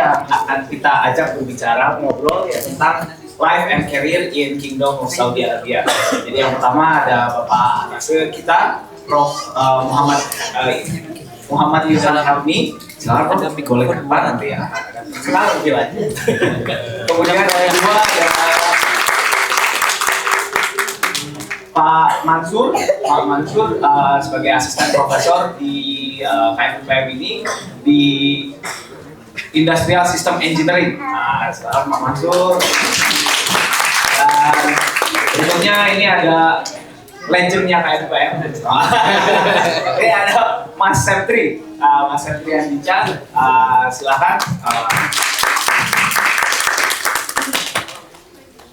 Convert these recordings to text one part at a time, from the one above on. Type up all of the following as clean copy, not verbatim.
yang akan kita ajak berbicara ngobrol ya tentang life and career in Kingdom of Saudi Arabia. Jadi yang pertama ada Bapak Nasir kita, Prof. Muhammad Yusuf Helmi. Silakan Prof, boleh ke depan nanti ya. Sekarang lebih lanjut. Kemudian ada yang kedua ada Pak Mansur sebagai asisten profesor di KFUPM ini di Industrial System Engineering. Nah, selamat Pak Mansur. Dan berikutnya ini ada legendnya KFUPM. Ini ada Mas Septri, Mas Septri Andika. Silakan.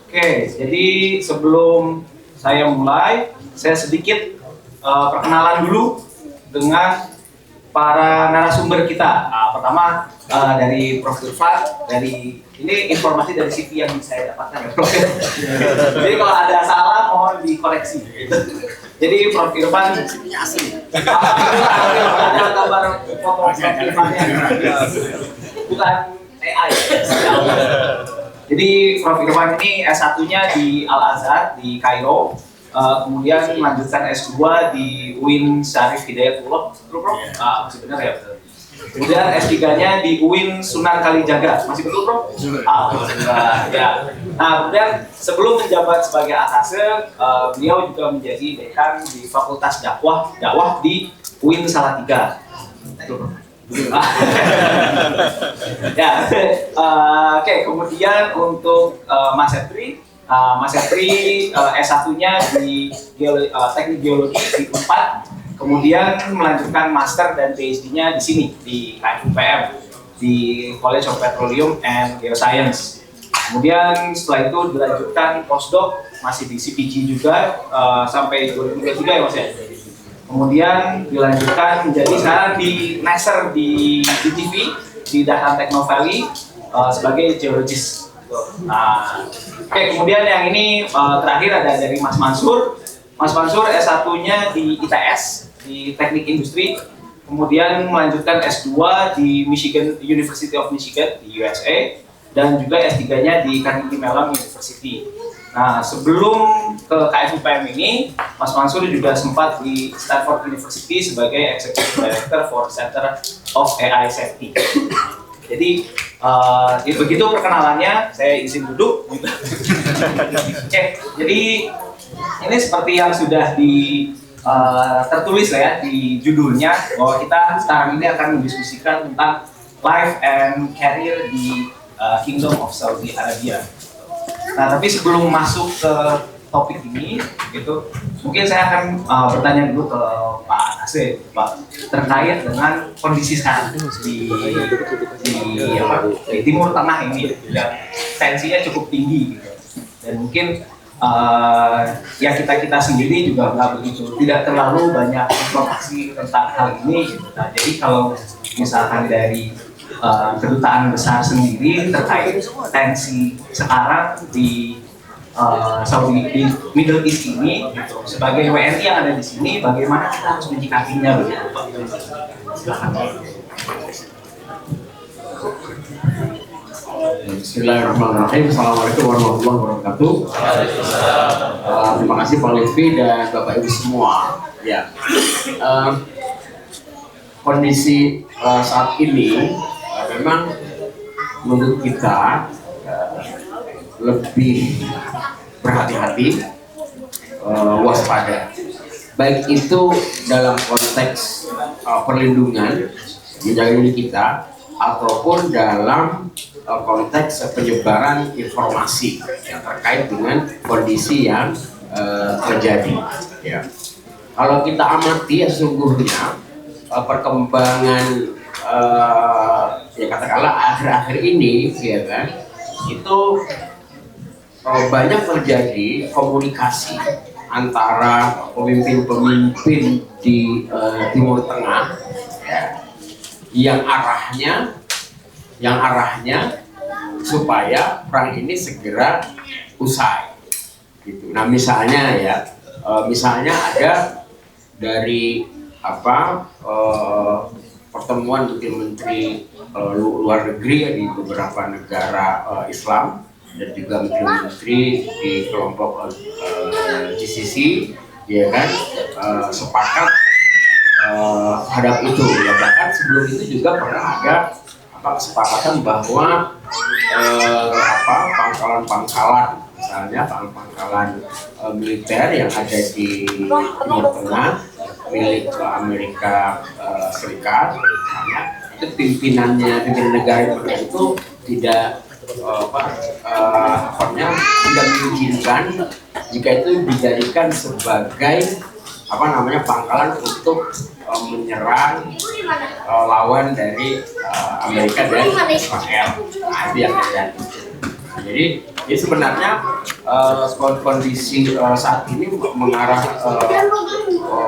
Oke, jadi sebelum saya mulai, saya sedikit perkenalan dulu dengan para narasumber kita. Pertama dari Prof. Irfan, dari ini informasi dari CV yang saya dapatkan ya Prof. Jadi kalau ada salah mohon dikoreksi. Jadi Prof. Irfan asli. Ada gambar foto Prof. Irfannya, bukan AI. Jadi Prof. Irfan ini S1-nya di Al-Azhar di Kairo, kemudian melanjutkan S2 di UIN Syarif Hidayatullah, betul Prof? Masih benar ya? Betul. Kemudian S3-nya di UIN Sunan Kalijaga, masih betul Prof? Alhamdulillah. Ya. Nah, kemudian sebelum menjabat sebagai atase, beliau juga menjadi dekan di Fakultas Dakwah di UIN Salatiga. Betul Prof? Ya, oke. Kemudian untuk Mas Septri, S1-nya di Teknik Geologi di Unpad, kemudian melanjutkan Master dan PhD-nya di sini di KFUPM di College of Petroleum and Geoscience. Kemudian setelah itu dilanjutkan postdoc masih di CPG juga sampai 2023 ya Mas ya. Kemudian dilanjutkan menjadi sekarang di NESR di TV di Dahlan Techno Valley sebagai geologist. Oke, kemudian yang ini terakhir ada dari Mas Mansur. Mas Mansur S1-nya di ITS di Teknik Industri, kemudian melanjutkan S2 di Michigan University of Michigan di USA dan juga S3-nya di Carnegie Mellon University. Nah, sebelum ke KFUPM ini, Mas Mansur juga sempat di Stanford University sebagai Executive Director for Center of AI Safety. Jadi, begitu perkenalannya, saya izin duduk. Oke, jadi ini seperti yang sudah tertulis lah ya di judulnya, bahwa kita sekarang ini akan mendiskusikan tentang life and career di Kingdom of Saudi Arabia. Nah, tapi sebelum masuk ke topik ini, gitu, mungkin saya akan bertanya dulu ke Pak Nasir, Pak, terkait dengan kondisi sekarang di Timur Tengah ini, yang tensinya cukup tinggi, gitu. Dan mungkin ya kita sendiri juga tidak terlalu banyak informasi tentang hal ini, gitu. Nah, jadi kalau misalkan dari kedutaan besar sendiri terkait tensi sekarang di Saudi, di Middle East ini, gitu. Sebagai WNI yang ada di sini, bagaimana kita harus menyikapinya, begitu Pak? Silakan. Bismillahirrahmanirrahim. Assalamualaikum warahmatullahi wabarakatuh. Terima kasih Pak Lutfi dan Bapak Ibu semua. Ya, kondisi saat ini memang menurut kita lebih berhati-hati, waspada. Baik itu dalam konteks perlindungan menjaga diri kita, ataupun dalam konteks penyebaran informasi yang terkait dengan kondisi yang terjadi. Ya. Kalau kita amati sesungguhnya perkembangan ya katakanlah akhir-akhir ini, ya kan, itu banyak terjadi komunikasi antara pemimpin-pemimpin di Timur Tengah, ya, yang arahnya supaya perang ini segera usai, gitu. Nah, misalnya ada dari pertemuan Menteri luar negeri ya, di beberapa negara Islam, dan juga menteri-menteri di kelompok GCC, ya kan, sepakat terhadap itu. Ya, bahkan sebelum itu juga pernah ada kesepakatan bahwa pangkalan-pangkalan, misalnya pangkalan militer yang ada di Timur Tengah milik Amerika Serikat, misalnya, itu pimpinan negara itu tidak tidak mengizinkan jika itu dijadikan sebagai pangkalan untuk menyerang lawan dari Amerika dan Israel. Nah, itu yang terjadi. Jadi sebenarnya kondisi saat ini mengarah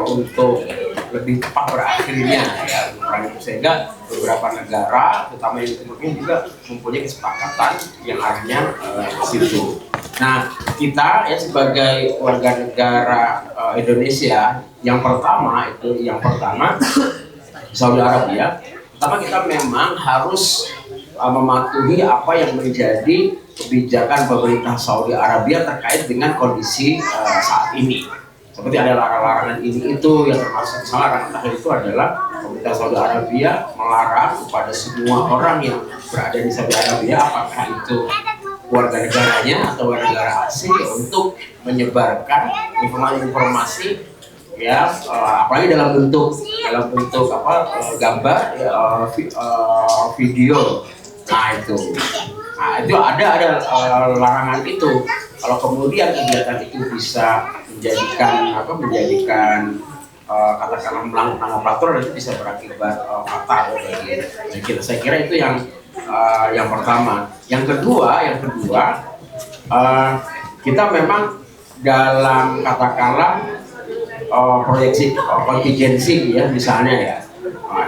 untuk lebih cepat berakhirnya, ya, sehingga beberapa negara, terutama yang Timur Tengah, juga mempunyai kesepakatan yang arahnya ke situ. Nah, kita ya sebagai warga negara Indonesia, yang pertama Saudi Arabia, pertama kita memang harus mematuhi apa yang menjadi kebijakan pemerintah Saudi Arabia terkait dengan kondisi saat ini. Seperti ada larangan ini itu, yang termasuk larangan terakhir itu adalah pemerintah Saudi Arabia melarang kepada semua orang yang berada di Saudi Arabia, apakah itu warga negaranya atau warga negara asing, untuk menyebarkan informasi ya, apalagi dalam bentuk gambar, video. Nah itu ada larangan itu. Kalau kemudian kegiatan itu bisa menjadikan katakanlah melanggar peraturan, itu bisa berakibat fatal bagi kita. Saya kira itu yang pertama. Yang kedua, kita memang dalam katakanlah proyeksi kontingensi ya, misalnya ya,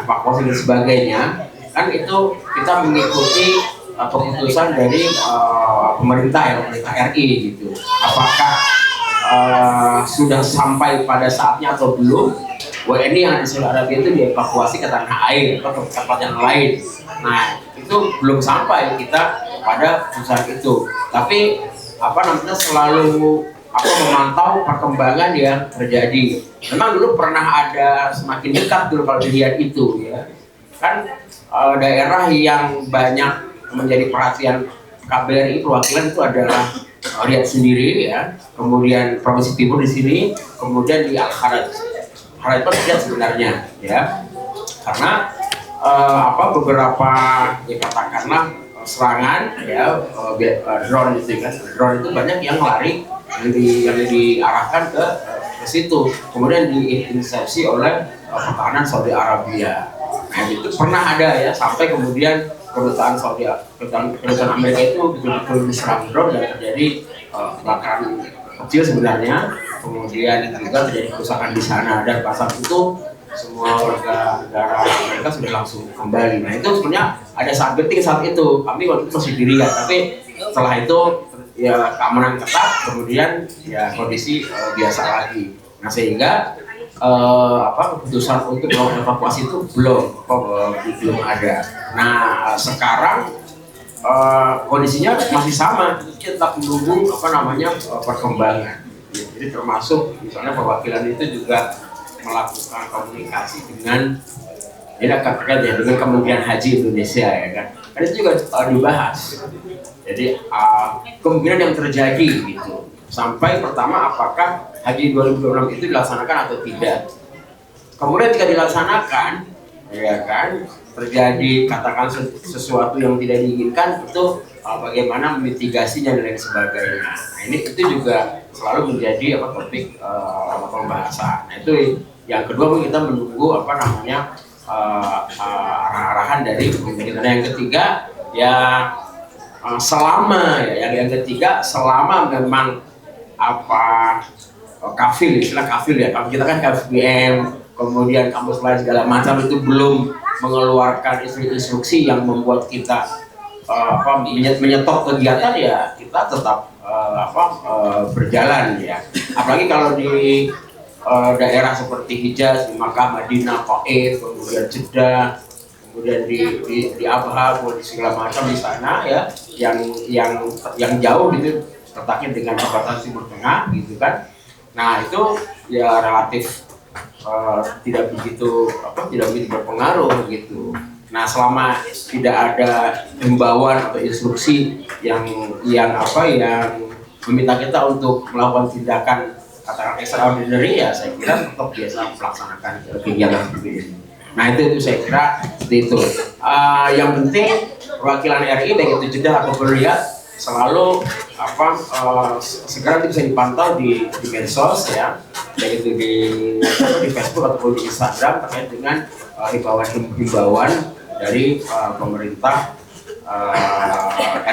evakuasi dan sebagainya, kan itu kita mengikuti keputusan dari pemerintah RI gitu. Apakah sudah sampai pada saatnya atau belum WNI yang di Saudi Arabia itu dievakuasi ke tanah air atau ke tempat yang lain? Nah, itu belum sampai kita pada pusat itu. Tapi selalu memantau perkembangan yang terjadi. Memang dulu pernah ada semakin dekat dulu kalau dilihat itu ya. Kan daerah yang banyak menjadi perhatian KBRI perwakilan itu adalah Riyadh sendiri ya, kemudian Provinsi Timur di sini, kemudian di Al-Kharaj. Kharaj itu sebenarnya ya. Karena beberapa ya katakanlah serangan ya, drone itu kan, drone itu banyak yang lari, yang diarahkan ke situ, kemudian diintervensi oleh pertahanan Saudi Arabia. Nah itu pernah ada ya, sampai kemudian kedutaan Amerika itu betul-betul diserang drone dan terjadi kebakaran kecil sebenarnya, kemudian juga terjadi kerusakan di sana, dan pasal itu semua warga negara mereka sudah langsung kembali. Nah itu sebenarnya ada saat genting saat itu, kami waktu itu masih di Riyadh, tapi setelah itu ya keamanan ketat, kemudian ya kondisi biasa lagi. Nah sehingga keputusan untuk melakukan evakuasi itu belum ada. Nah sekarang kondisinya masih sama, kita tetap menunggu perkembangan. Jadi termasuk misalnya perwakilan itu juga melakukan komunikasi dengan dengan Kementerian Haji Indonesia ya kan. Dan itu juga dibahas. Jadi kemungkinan yang terjadi gitu. Sampai pertama apakah Haji 2026 itu dilaksanakan atau tidak. Kemudian jika dilaksanakan, ya kan, terjadi katakan sesuatu yang tidak diinginkan, itu bagaimana memitigasinya dan lain sebagainya. Nah itu juga selalu menjadi topik pembahasan. Nah itu yang kedua, kita menunggu arahan dari pemerintah. Yang ketiga selama memang kafil, istilah kafil ya, kalau kita kan KFBM, kemudian kampus lain segala macam itu belum mengeluarkan instruksi yang membuat kita menyetop kegiatan, ya kita tetap berjalan ya. Apalagi kalau di daerah seperti Hijaz, di Makkah, Madinah, Taif, kemudian Jeddah, kemudian di Abha, di segala macam di sana ya, yang jauh gitu tertakir dengan perbatasan Timur Tengah gitu kan. Nah itu ya relatif tidak begitu berpengaruh gitu. Nah selama tidak ada himbauan atau instruksi yang meminta kita untuk melakukan tindakan katakan extraordinary, ya saya kira tetap biasa melaksanakan kegiatan seperti ini. Nah itu saya kira seperti itu. Yang penting perwakilan RI baik itu Jeddah atau Riyadh selalu segera bisa dipantau di medsos ya, baik itu di Facebook ataupun di Instagram terkait dengan himbauan dari pemerintah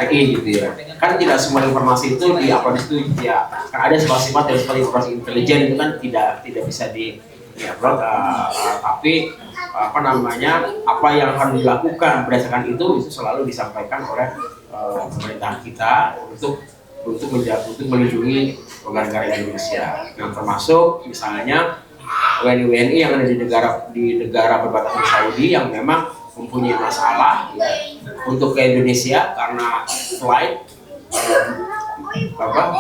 RI gitu ya. Kan tidak semua informasi itu di situ ya, kan ada sifat-sifat dari informasi intelijen itu kan tidak bisa upload, tapi apa yang harus dilakukan berdasarkan itu selalu disampaikan oleh pemerintahan kita untuk melindungi warga negara Indonesia, yang termasuk misalnya WNI yang ada di negara berbatasan Saudi yang memang mempunyai masalah ya, untuk ke Indonesia karena flight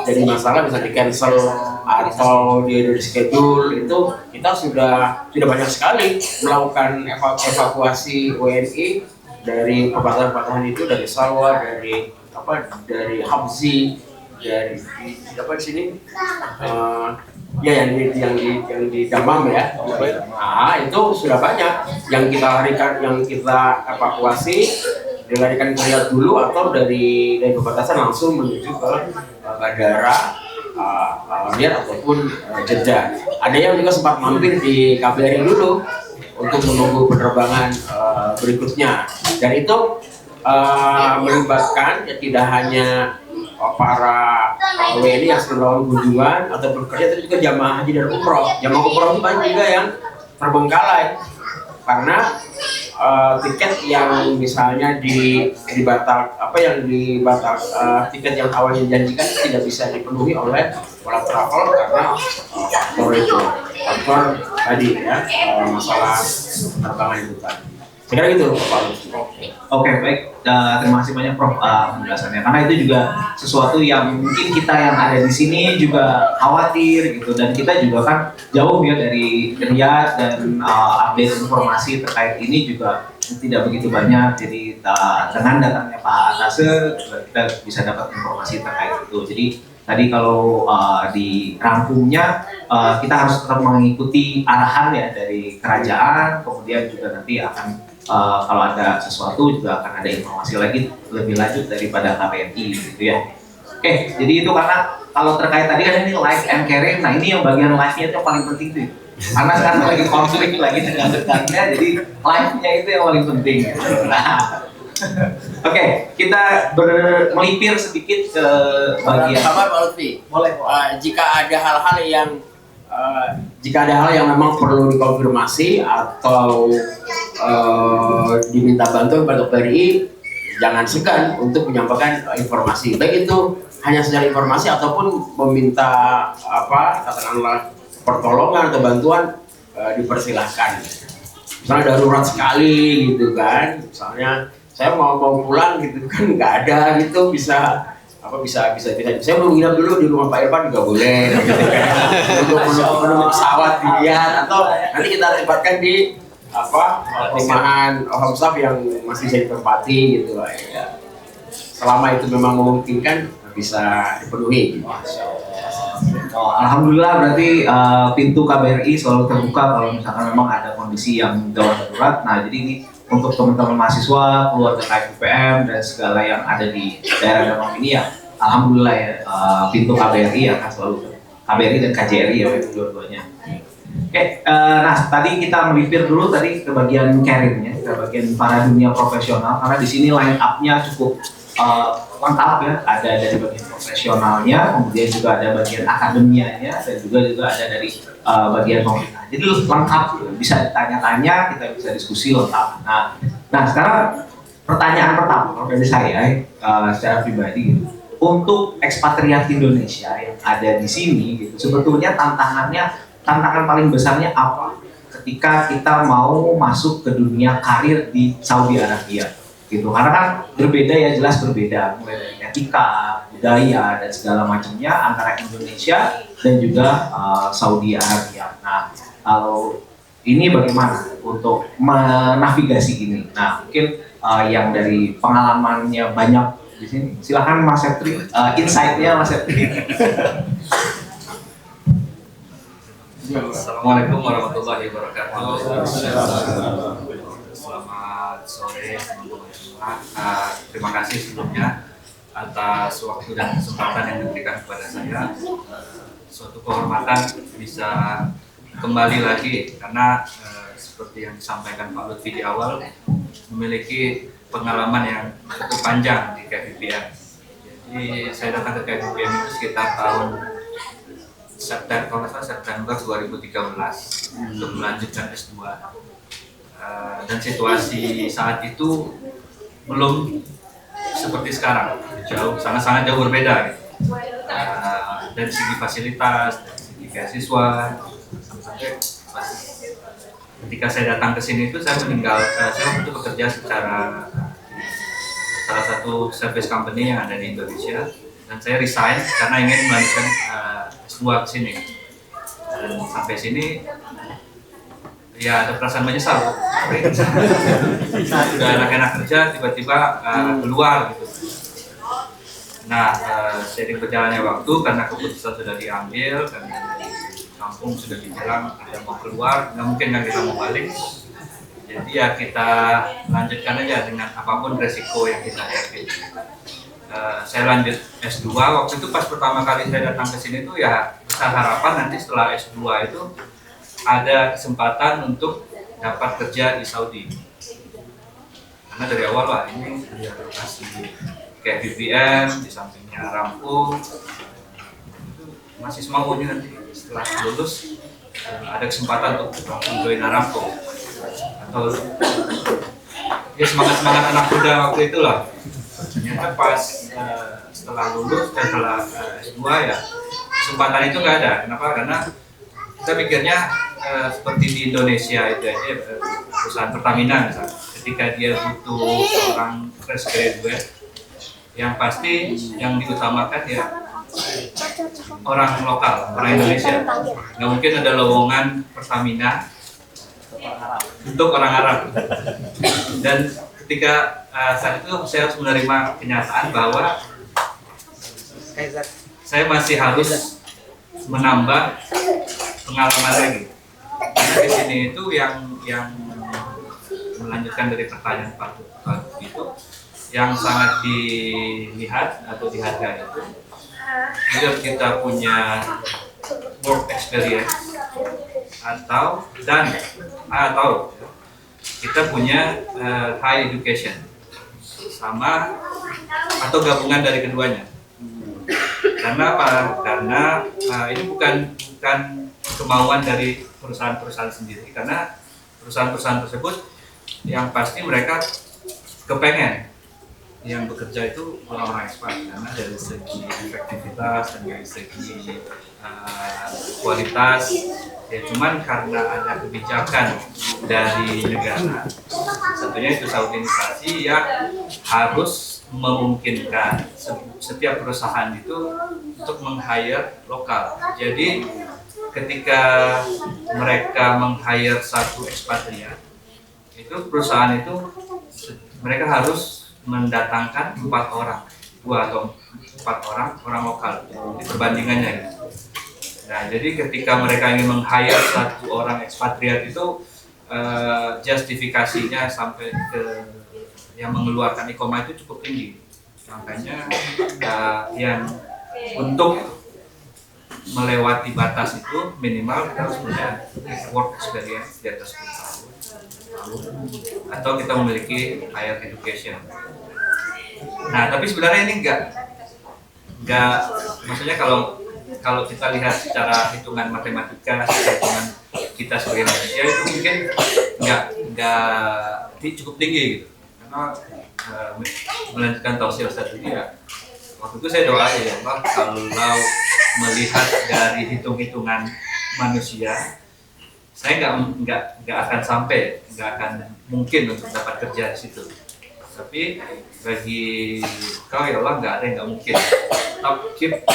jadi masalah bisa di cancel atau di reschedule, itu kita sudah banyak sekali melakukan evakuasi WNI dari perbatasan itu, dari Salwa, dari Habzi, dari di sini yang di Damam ya. Nah itu sudah banyak yang kita larikan, yang kita evakuasi, dilarikan ke Riyadh dulu atau dari perbatasan langsung menuju ke bandara Riyadh ataupun Jeddah. Ada yang juga sempat mampir di KBRI dulu untuk menunggu penerbangan berikutnya, dan itu melibatkan ya tidak hanya para WNI yang sedang melakukan kunjungan atau bekerja, tapi juga jamaah haji dan umroh. Jamaah umroh itu banyak juga yang terbengkalai karena tiket yang misalnya tiket yang awalnya dijanjikan tidak bisa dipenuhi oleh travel karena faktor tadi ya, masalah penerbangan itu tadi. Saya kira gitu, Pak. Oke, baik. Terima kasih banyak Prof penjelasannya. Karena itu juga sesuatu yang mungkin kita yang ada di sini juga khawatir gitu, dan kita juga kan jauh ya dari Riyadh, dan update informasi terkait ini juga tidak begitu banyak. Jadi dengan datangnya Pak Atase kita bisa dapat informasi terkait itu. Jadi tadi kalau dirangkumnya kita harus tetap mengikuti arahan ya dari kerajaan, kemudian juga nanti akan kalau ada sesuatu juga akan ada informasi lagi lebih lanjut daripada KBRI gitu ya. Oke, jadi itu karena kalau terkait tadi kan ini live and caring, nah ini yang bagian live-nya itu yang paling penting tuh. Karena sekarang lagi konflik lagi dengan dekatnya, jadi live-nya itu yang paling penting. Nah, oke, kita melipir sedikit ke bagian. Sama Pak Lutfi. Boleh. Jika ada hal yang memang perlu dikonfirmasi atau diminta bantuan pada KBRI, jangan segan untuk menyampaikan informasi, baik itu hanya sekedar informasi ataupun meminta katakanlah pertolongan atau bantuan, dipersilahkan. Misalnya darurat sekali gitu kan, misalnya saya mau pulang gitu kan, nggak ada gitu, bisa saya belum nginap dulu di rumah Pak Irfan juga boleh gitu kan, untuk pesawat dilihat, atau nanti kita tempatkan di perumahan homestay yang masih bisa ditempati gitu lah ya. Selama itu memang memungkinkan bisa dipenuhi gitu. Alhamdulillah, berarti pintu KBRI selalu terbuka kalau misalkan memang ada kondisi yang darurat. Nah, jadi ini untuk teman-teman mahasiswa, keluarga KFUPM dan segala yang ada di daerah Damam ini ya, alhamdulillah ya, pintu KBRI akan selalu KBRI dan KJRI ya, dua-duanya. Oke, nah tadi kita melipir dulu tadi ke bagian karirnya, ke bagian para dunia profesional, karena di sini line up-nya cukup lengkap ya, ada dari bagian profesionalnya, kemudian juga ada bagian akademianya, dan juga ada dari bagian pemerintah. Jadi lengkap, bisa ditanya-tanya, kita bisa diskusi lengkap. Nah sekarang pertanyaan pertama dari saya secara pribadi gitu, untuk ekspatriat Indonesia yang ada di sini gitu, sebetulnya tantangan paling besarnya apa ketika kita mau masuk ke dunia karir di Saudi Arabia gitu, karena kan berbeda ya, jelas berbeda mulai dari etika, budaya dan segala macamnya antara Indonesia dan juga Saudi Arabia. Nah, kalau ini bagaimana untuk menavigasi ini? Nah, mungkin yang dari pengalamannya banyak di sini, silakan Mas Septri, insight-nya Mas Septri. Assalamualaikum warahmatullahi wabarakatuh. Selamat sore teman-teman semua. Terima kasih sebelumnya atas waktu dan kesempatan yang diberikan kepada saya. Suatu kehormatan bisa kembali lagi karena seperti yang disampaikan Pak Lutfi di awal, memiliki pengalaman yang cukup panjang di KVPM. Jadi saya datang ke KVPM itu sekitar tahun September 2013 untuk melanjutkan S2, dan situasi saat itu belum seperti sekarang, sangat jauh berbeda gitu. Dari segi fasilitas, dari segi beasiswa, sampai ketika saya datang ke sini itu saya waktu itu bekerja secara salah satu service company yang ada di Indonesia, dan saya resign karena ingin melanjutkan S2 ke sini. Dan sampai sini ya ada perasaan menyesal. Sudah enak-enak kerja, tiba-tiba keluar gitu. Nah, seiring berjalannya waktu, karena keputusan sudah diambil dan kampung sudah dibilang ada mau keluar, nggak mungkin kan kita mau balik. Jadi ya kita lanjutkan aja dengan apapun resiko yang kita hadapi. Saya lanjut S2. Waktu itu pas pertama kali saya datang ke sini tuh ya besar harapan nanti setelah S2 itu ada kesempatan untuk dapat kerja di Saudi. Karena dari awal lah ini lokasi kayak VPN, di sampingnya Aramco, masih semaunya nanti setelah lulus ada kesempatan untuk langsung join Aramco, atau ya semangat anak muda waktu itu lah. Ternyata pas setelah lulus dan setelah S2 ya kesempatan itu nggak ada. Kenapa? Karena kita pikirnya seperti di Indonesia itu aja, perusahaan Pertamina misalnya, ketika dia butuh seorang fresh graduate, yang pasti yang diutamakan ya orang lokal, orang Indonesia. Nggak mungkin ada lowongan Pertamina untuk orang Arab. Dan ketika saat itu saya harus menerima kenyataan bahwa saya masih harus menambah pengalaman lagi. Karena di sini itu yang melanjutkan dari pertanyaan Pak itu, yang sangat dilihat atau dihargai itu jika kita punya work experience atau kita punya high education sama atau gabungan dari keduanya. Karena apa? Karena ini bukan kemauan dari perusahaan-perusahaan sendiri, karena perusahaan-perusahaan tersebut yang pasti mereka kepengen yang bekerja itu orang-orang ekspat, karena dari segi efektivitas dan dari segi kualitas ya, cuman karena ada kebijakan dari negara, satunya itu Saudisasi, yang harus memungkinkan setiap perusahaan itu untuk meng-hire lokal. Jadi ketika mereka meng-hire satu ekspatriat, itu perusahaan itu mereka harus mendatangkan 4 orang, 2 atau 4 orang lokal di perbandingannya. Nah, jadi ketika mereka ingin meng-hire satu orang ekspatriat itu justifikasinya sampai ke yang mengeluarkan ikoma itu cukup tinggi. Makanya yang untuk melewati batas itu minimal kita harus punya work experience di atas 10 tahun atau kita memiliki higher education. Nah, tapi sebenarnya ini enggak maksudnya kalau kita lihat secara hitungan matematika, hitungan kita sebagai manusia itu mungkin enggak cukup tinggi gitu. Karena melanjutkan tausiah Ustaz ini ya, waktu itu saya doa ya Allah, kalau melihat dari hitung-hitungan manusia, saya nggak akan sampai, nggak akan mungkin untuk dapat kerja di situ. Tapi bagi kau ya Allah nggak ada yang nggak mungkin. Tetap keep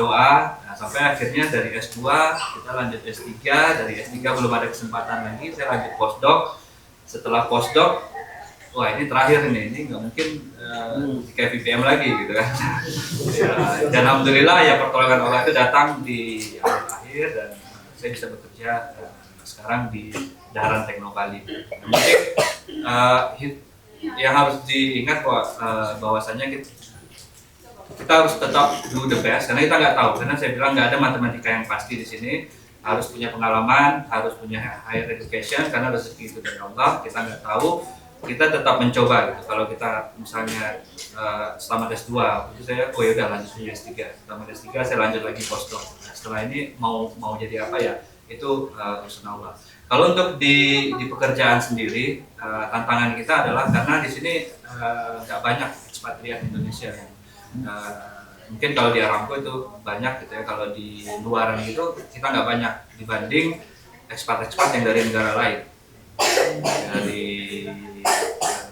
doa. Nah, sampai akhirnya dari S2 kita lanjut S3, dari S3 belum ada kesempatan lagi, saya lanjut postdoc. Setelah postdoc, wah ini terakhir ini nggak mungkin kayak VPM lagi gitu kan. Ya, dan alhamdulillah ya pertolongan Allah itu datang di akhir dan saya bisa bekerja sekarang di Daharan Teknokali. Mungkin yang harus diingat bahwasanya kita harus tetap do the best karena kita nggak tahu, karena saya bilang nggak ada matematika yang pasti di sini. Harus punya pengalaman, harus punya higher education karena rezeki itu dari Allah. Kita nggak tahu, kita tetap mencoba gitu. Kalau kita misalnya selamat S2, itu saya oh ya udah lanjut S3. Selamat S3 saya lanjut lagi postdoc. Nah, setelah ini mau jadi apa ya? Itu urusan Allah. Kalau untuk di pekerjaan sendiri, tantangan kita adalah karena di sini nggak banyak ekspatriat Indonesia yang mungkin kalau di Aramco itu banyak gitu ya, kalau di luaran gitu kita nggak banyak dibanding ekspat yang dari negara lain, dari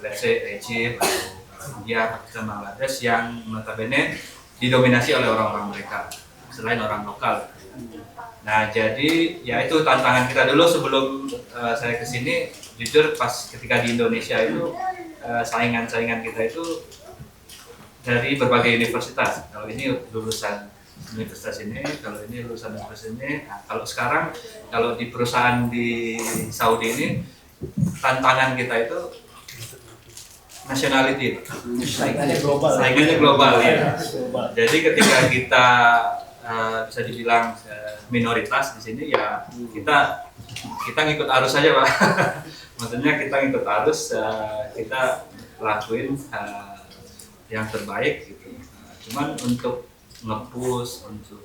let's say Egypt atau India, Pakistan, Bangladesh yang notabene didominasi oleh orang-orang mereka selain orang lokal. Nah jadi ya itu tantangan kita dulu sebelum saya kesini. Jujur pas ketika di Indonesia itu saingan-saingan kita itu dari berbagai universitas. Kalau ini lulusan universitas ini, kalau ini lulusan universitas ini. Nah, kalau sekarang kalau di perusahaan di Saudi ini tantangan kita itu nationality. Saingannya global. Saingannya global ya. Jadi ketika kita bisa dibilang minoritas di sini ya kita ngikut arus saja Pak. Maksudnya kita ngikut arus, kita lakuin yang terbaik gitu. Cuman untuk nge-push untuk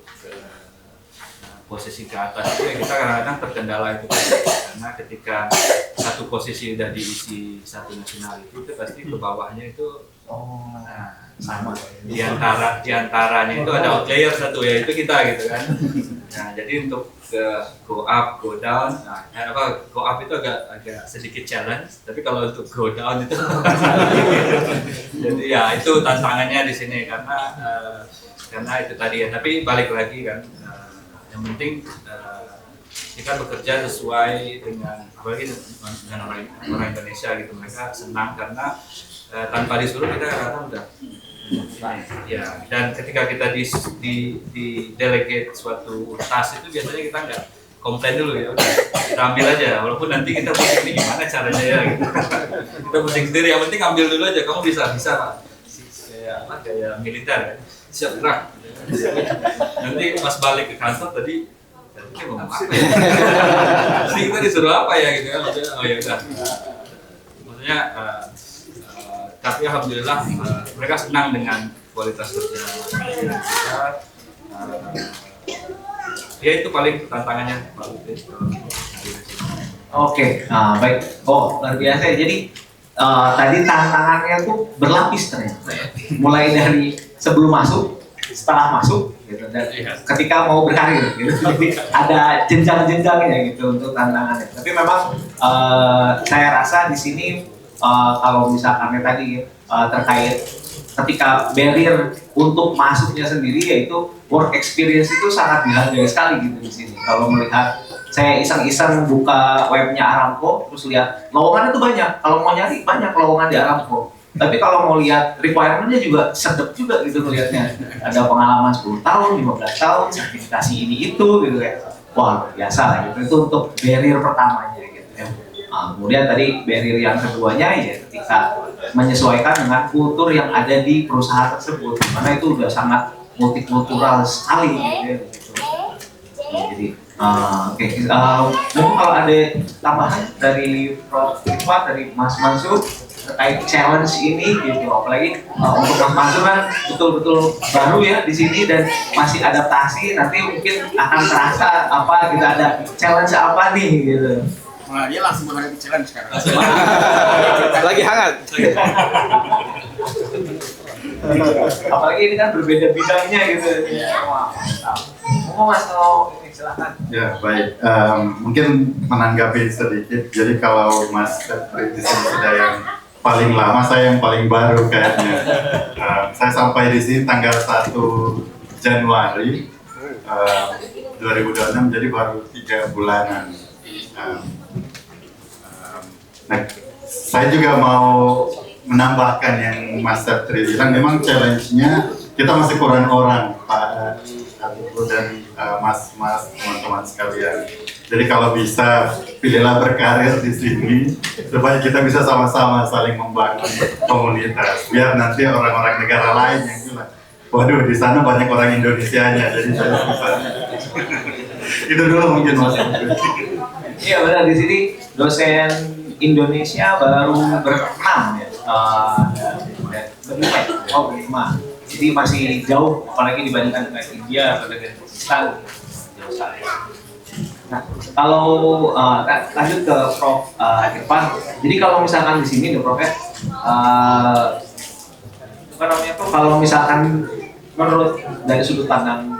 posisi ke atas itu ya kita kadang-kadang terkendala itu karena ketika satu posisi udah diisi satu nasionalitas itu pasti ke bawahnya itu sama. Di antaranya itu ada outlier satu ya itu kita gitu kan. Nah jadi untuk go up, go down, go up itu agak sedikit challenge, tapi kalau untuk go down itu jadi ya itu tantangannya di sini karena itu tadi ya. Tapi balik lagi kan, yang penting kita bekerja sesuai dengan apalagi dengan orang Indonesia gitu, mereka senang karena tanpa disuruh kita kadang udah ya. Dan ketika kita di delegate suatu task itu biasanya kita nggak komplain dulu ya, udah kita ambil aja walaupun nanti kita pusing ini gimana caranya ya gitu. Kita pusing sendiri, yang penting ambil dulu aja, kamu bisa Pak, kayak militer kan, siap gerak. Nanti pas balik ke kantor tadi mau apa ya? Jadi kita disuruh apa ya gitu kan? Oh ya udah. Maksudnya tapi alhamdulillah mereka senang dengan kualitas kerja kita. Ya itu paling tantangannya Pak Lutfi. Oke, baik. Oh luar biasa. Jadi tadi tantangannya tuh berlapis ternyata. Mulai dari sebelum masuk, setelah masuk, gitu, dan ketika mau berkarir, gitu. Jadi ada jenjang-jenjangnya gitu untuk tantangannya. Tapi memang saya rasa di sini kalau misalkan tadi terkait ketika barrier untuk masuknya sendiri yaitu work experience itu sangat dihargai sekali gitu di sini. Kalau melihat saya iseng-iseng buka webnya Aramco terus lihat lowongan itu banyak. Kalau mau nyari banyak lowongan di Aramco. Tapi kalau mau lihat requirement-nya juga sedep juga gitu melihatnya. Ada pengalaman 10 tahun, 15 tahun, sertifikasi ini itu gitu ya. Wah, biasa lah gitu. Itu untuk barrier pertamanya gitu ya. Kemudian tadi barrier yang keduanya ya ketika menyesuaikan dengan kultur yang ada di perusahaan tersebut, karena itu udah sangat multikultural sekali gitu. Jadi mungkin kalau ada tambahan dari Prof. Irfan, dari Mas Mansur terkait challenge ini gitu, apalagi untuk Mas Mansur kan betul-betul baru ya di sini dan masih adaptasi, nanti mungkin akan terasa apa kita ada challenge apa nih gitu. Wah, dia langsung menghadapi challenge sekarang. Lagi hangat. Apalagi ini kan berbeda bidangnya gitu. Wah, mantap. Mas kalau silakan. Ya, baik. Mungkin menanggapi sedikit. Jadi kalau Mas Febri di sini sudah yang paling lama, saya yang paling baru kayaknya. Saya sampai di sini tanggal 1 Januari 2026, jadi baru 3 bulanan. Nah, saya juga mau menambahkan yang Mas Febri bilang, memang challenge-nya kita masih kurang orang, Pak Ibu dan Mas teman-teman sekalian. Jadi kalau bisa pilihlah berkarir di sini supaya kita bisa sama-sama saling membangun komunitas. Biar nanti orang-orang negara lain yang bilang, waduh di sana banyak orang Indonesianya, jadi saya bisa. Itu dulu mungkin Mas. Iya benar, di sini dosen Indonesia baru berenam ya. Berlima ya? Oh berlima. Jadi masih jauh, apalagi dibandingkan dengan India atau dengan Pakistan. Jauh sekali. Nah, kalau lanjut ke Prof. Irfan. Jadi kalau misalkan di sini nih Prof ya, apa namanya tuh, kalau misalkan menurut dari sudut pandang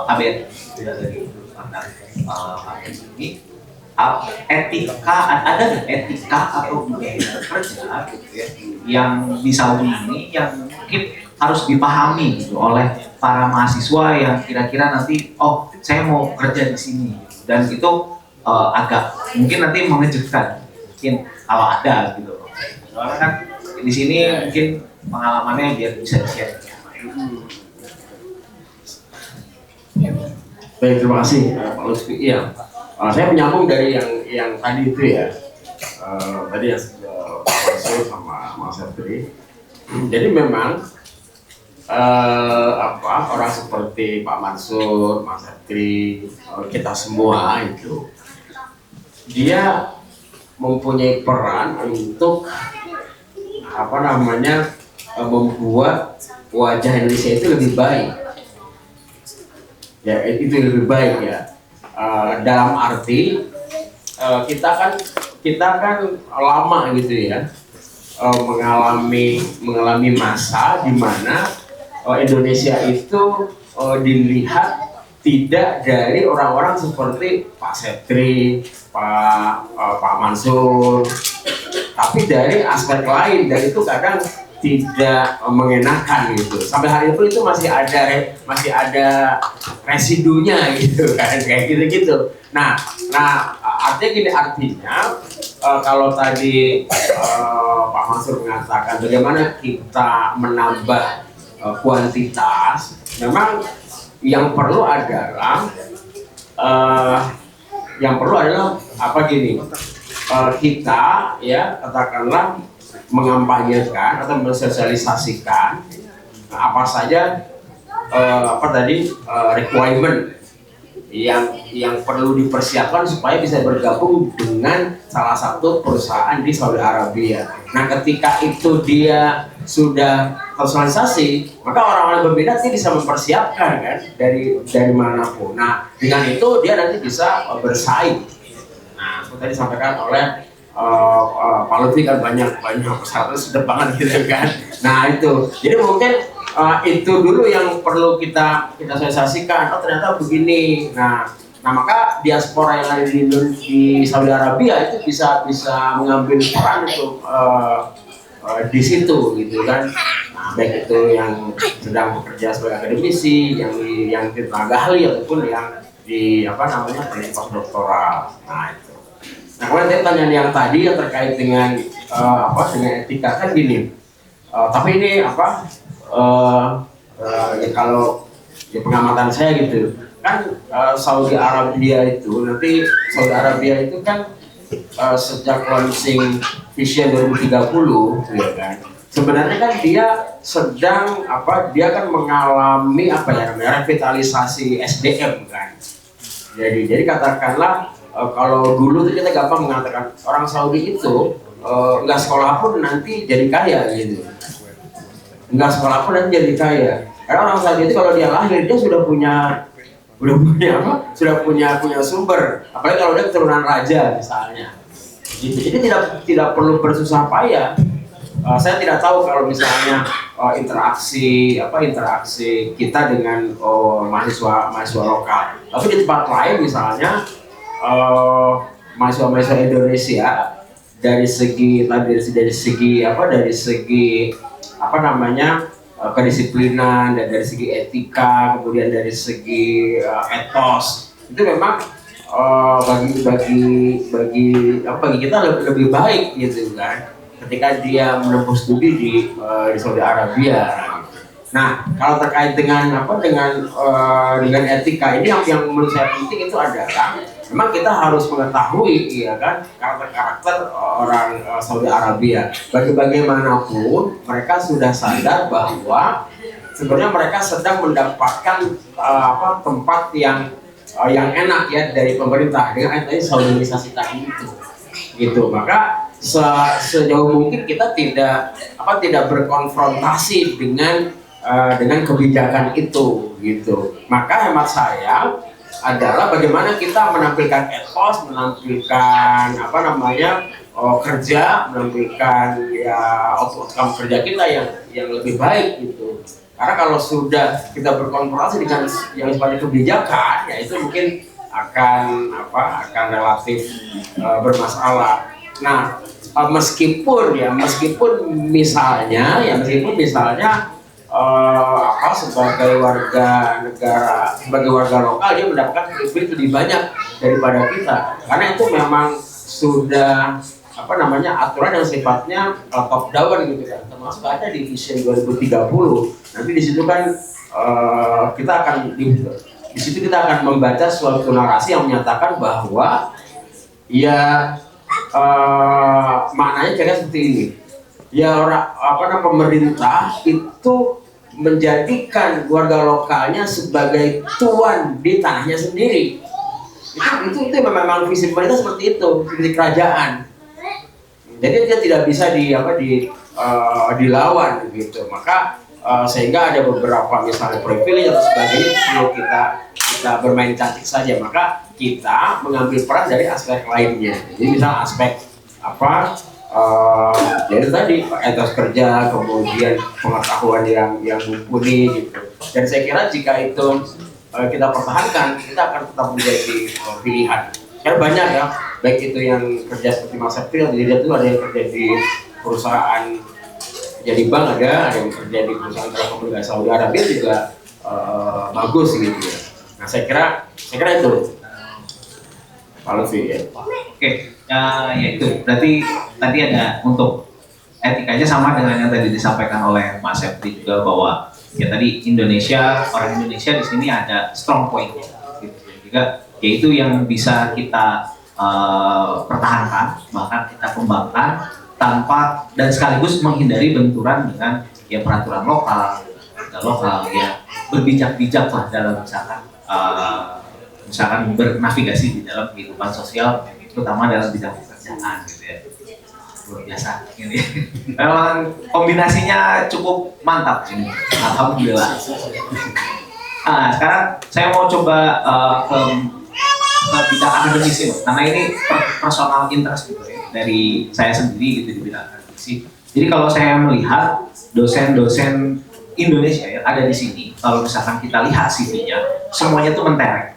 KBR, dari sudut pandang KBR ini, etika ada nggak etika atau budaya kerja gitu ya, yang di Saudi ini yang mungkin harus dipahami gitu oleh para mahasiswa yang kira-kira nanti saya mau kerja di sini gitu. Dan itu agak mungkin nanti mengejutkan mungkin kalau ada gitu. Soalnya kan di sini mungkin pengalamannya biar bisa di-share. Baik, terima kasih Pak Lutfi. Iya, saya menyambung dari yang tadi itu ya, tadi yang Pak Mansur sama Mas Febri. Jadi memang orang seperti Pak Mansur, Mas Febri, kita semua itu dia mempunyai peran untuk membuat wajah Indonesia itu lebih baik. Ya, itu lebih baik ya. Dalam arti kita kan lama gitu ya, mengalami masa di mana Indonesia itu dilihat tidak dari orang-orang seperti Pak Setri, Pak Mansur, tapi dari aspek lain, dan itu kadang tidak mengenakan gitu. Sampai hari itu masih ada residunya gitu kan, kayak gitu-gitu. Nah artinya kalau tadi Pak Mansur mengatakan bagaimana kita menambah kuantitas, memang yang perlu adalah kita ya katakanlah mengampanyekan atau mensosialisasikan apa saja requirement yang perlu dipersiapkan supaya bisa bergabung dengan salah satu perusahaan di Saudi Arabia. Nah, ketika itu dia sudah sosialisasi, maka orang-orang berminat dia bisa mempersiapkan kan dari manapun. Nah, dengan itu dia nanti bisa bersaing. Nah, seperti tadi disampaikan oleh Pak Lutfi kan banyak persyaratan sudah banget gitu kan. Nah itu, jadi mungkin itu dulu yang perlu kita sosialisasikan. Oh ternyata begini. Nah maka diaspora yang ada di Saudi Arabia itu bisa mengambil peran untuk di situ gitu kan. Nah, baik itu yang sedang bekerja sebagai akademisi, yang tenaga ahli ataupun yang di postdoktoral. Nah itu. Nah, kemudian pertanyaan yang tadi yang terkait dengan dengan etika kan gini. Tapi ini ya kalau ya pengamatan saya gitu kan, Saudi Arabia itu kan sejak launching Vision 2030 ya kan. Sebenarnya kan dia sedang dia kan mengalami revitalisasi SDM kan. Jadi katakanlah kalau dulu tuh kita gampang mengatakan orang Saudi itu nggak sekolah pun nanti jadi kaya gitu, nggak sekolah pun nanti jadi kaya. Karena orang Saudi itu kalau dia lahir dia sudah punya sumber, apalagi kalau dia keturunan raja misalnya. Gitu. Jadi tidak perlu bersusah payah saya tidak tahu kalau misalnya interaksi kita dengan mahasiswa lokal. Tapi di tempat lain misalnya mahasiswa Indonesia dari segi kedisiplinan dan dari segi etika, kemudian dari segi etos, itu memang bagi kita lebih baik gitu kan, ketika dia menempuh studi di Saudi Arabia. Nah, kalau terkait dengan dengan etika ini, yang menurut saya penting itu adalah memang kita harus mengetahui, ya kan, karakter orang Saudi Arabia. Bagaimanapun mereka sudah sadar bahwa sebenarnya mereka sedang mendapatkan tempat yang enak ya dari pemerintah dengan adanya Saudisasi tadi itu, gitu. Maka sejauh mungkin kita tidak berkonfrontasi dengan kebijakan itu, gitu. Maka hemat saya adalah bagaimana kita menampilkan etos, menampilkan kerja, menampilkan outcome kerja kita yang lebih baik gitu. Karena kalau sudah kita berkonfrontasi dengan yang sifatnya kebijakan, ya itu mungkin akan relatif bermasalah. Nah, meskipun misalnya sebagai warga lokal dia mendapatkan privilege lebih banyak daripada kita, karena itu memang sudah aturan yang sifatnya top down gitu kan, termasuk ada di Vision 2030. Nanti di situ kan kita akan membaca suatu narasi yang menyatakan bahwa maknanya kira seperti ini. Pemerintah itu menjadikan warga lokalnya sebagai tuan di tanahnya sendiri. Itu memang visi pemerintah seperti itu, visi kerajaan. Jadi dia tidak bisa dilawan gitu. Maka sehingga ada beberapa misalnya privilege atau sebagainya perlu kita bermain cantik saja. Maka kita mengambil peran dari aspek lainnya. Jadi misalnya aspek jadi tadi etos kerja, kemudian pengetahuan yang mumpuni gitu. Dan saya kira jika itu kita pertahankan, kita akan tetap menjadi pilihan. Karena banyak ya, baik itu yang kerja seperti Mas Septil, jadi itu ada yang kerja di perusahaan, jadi bank ada yang kerja di perusahaan telekomunikasi Saudi Arabia juga bagus gitu ya. Nah saya kira itu kalau sih ya. Oke, ya itu berarti tadi ada untuk etikanya sama dengan yang tadi disampaikan oleh Mas Septi juga, bahwa ya tadi orang Indonesia di sini ada strong point-nya gitu. Juga yaitu yang bisa kita pertahankan, bahkan kita kembangkan tanpa dan sekaligus menghindari benturan dengan ya peraturan lokal ya, berbijak-bijak lah dalam misalkan bernavigasi di dalam kehidupan sosial, terutama dalam bidang pekerjaan gitu ya. Luar biasa ini. Memang kombinasinya cukup mantap ini. Alhamdulillah. Sekarang saya mau coba ke bidang akademis ini, karena ini personal interest gitu ya, dari saya sendiri gitu di bidang akademisi. Jadi kalau saya melihat dosen-dosen Indonesia yang ada di sini, kalau misalkan kita lihat CV-nya, semuanya tuh mentereng,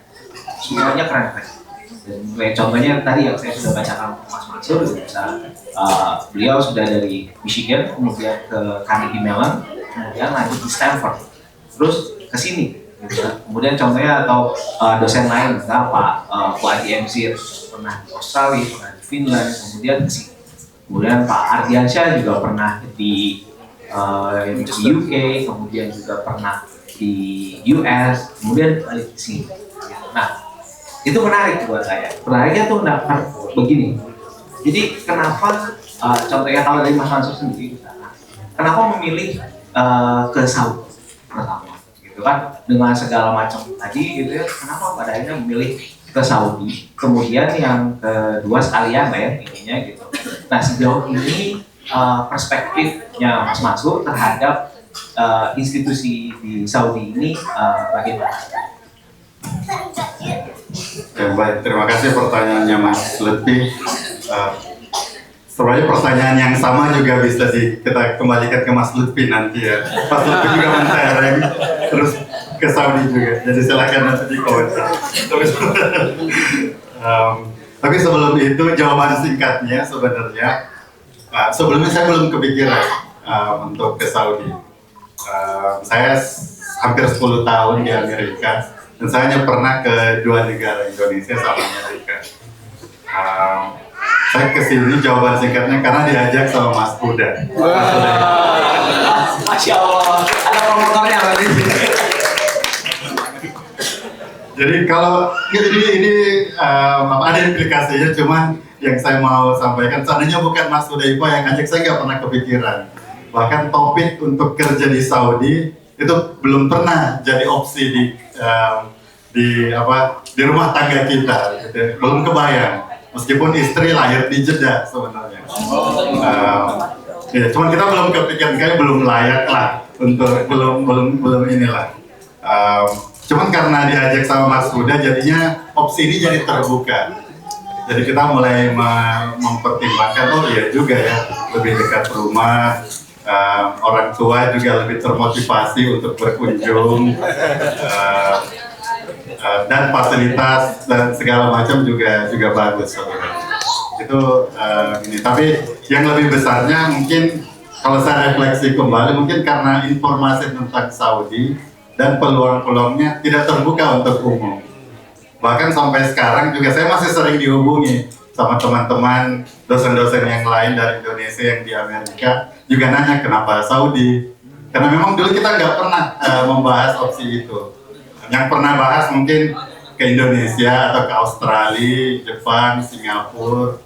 semuanya keren-keren. Dan contohnya tadi yang saya sudah bacakan Mas Mansur, beliau sudah dari Michigan, kemudian ke Carnegie Mellon, kemudian lanjut di Stanford, terus ke sini. Kemudian contohnya atau dosen lain, misalnya Pak Adi Emsir pernah di Australia, pernah di Finland, kemudian ke sini. Kemudian Pak Ardiansyah juga pernah di UK, kemudian juga pernah di US, kemudian balik ke sini. Nah, itu menarik buat saya. Menariknya tuh begini. Jadi kenapa contohnya kalau dari Mas Mansur sendiri, kenapa memilih ke Saudi pertama, gitu kan? Dengan segala macam tadi, gitu ya. Kenapa pada akhirnya memilih ke Saudi? Kemudian yang kedua sekalian lah ya ininya gitu. Nah sejauh ini perspektifnya Mas Mansur terhadap institusi di Saudi ini bagaimana? Baik, terima kasih pertanyaannya Mas Lutfi. sebenarnya pertanyaan yang sama juga bisa kita kembalikan ke Mas Lutfi nanti ya. Mas Lutfi juga mentereng terus ke Saudi juga. Jadi silakan nanti di komentar. Tapi sebelum itu jawaban singkatnya sebenarnya sebelumnya saya belum kepikiran untuk ke Saudi. Saya hampir 10 tahun di Amerika dan saya hanya pernah ke 2 negara, Indonesia sama Amerika. Saya kesini jawaban singkatnya karena diajak sama Mas Huda. Masya Allah, ada promotornya berarti. Jadi kalau ini ada implikasinya, cuman yang saya mau sampaikan seandainya bukan Mas Huda Ipa yang ngajak, saya nggak pernah kepikiran. Bahkan topik untuk kerja di Saudi itu belum pernah jadi opsi di rumah tangga kita, gitu. Belum kebayang. Meskipun istri lahir di Jeddah sebenarnya. Ya, cuman kita belum kepikiran, kayak belum layak lah untuk belum inilah. Cuman karena diajak sama Mas Huda, jadinya opsi ini jadi terbuka. Jadi kita mulai mempertimbangkan, oh iya juga ya, lebih dekat rumah, orang tua juga lebih termotivasi untuk berkunjung, dan fasilitas dan segala macam juga bagus sebenarnya. Itu ini. Tapi yang lebih besarnya mungkin kalau saya refleksi kembali, mungkin karena informasi tentang Saudi dan peluang-peluangnya tidak terbuka untuk umum. Bahkan sampai sekarang juga saya masih sering dihubungi sama teman-teman dosen-dosen yang lain dari Indonesia yang di Amerika juga nanya kenapa Saudi. Karena memang dulu kita nggak pernah membahas opsi itu. Yang pernah bahas mungkin ke Indonesia atau ke Australia, Jepang, Singapura.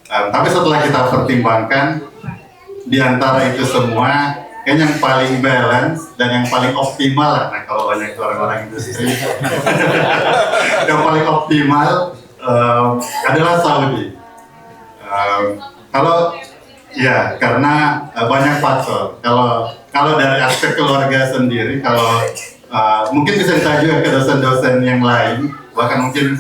Tapi setelah kita pertimbangkan, di antara itu semua, kayaknya yang paling balance dan yang paling optimal lah. Nah, kalau banyak orang-orang industri, yang paling optimal adalah Saudi. Kalau ya karena banyak faktor. Kalau dari aspek keluarga sendiri, kalau mungkin bisa ditanya juga ke dosen-dosen yang lain, bahkan mungkin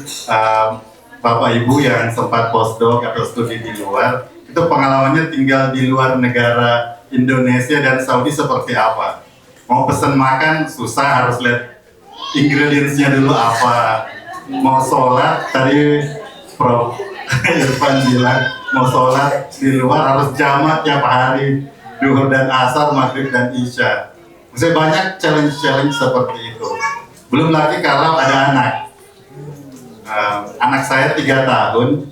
Bapak Ibu yang sempat postdoc atau studi di luar, itu pengalamannya tinggal di luar negara Indonesia dan Saudi seperti apa. Mau pesen makan susah, harus lihat ingredients-nya dulu apa. Mau sholat, tadi Prof. Irfan bilang, mau sholat di luar harus jamak tiap hari, duhur dan asar, maghrib dan isya. Maksudnya banyak challenge seperti itu. Belum lagi kalau ada anak. Anak saya 3 tahun.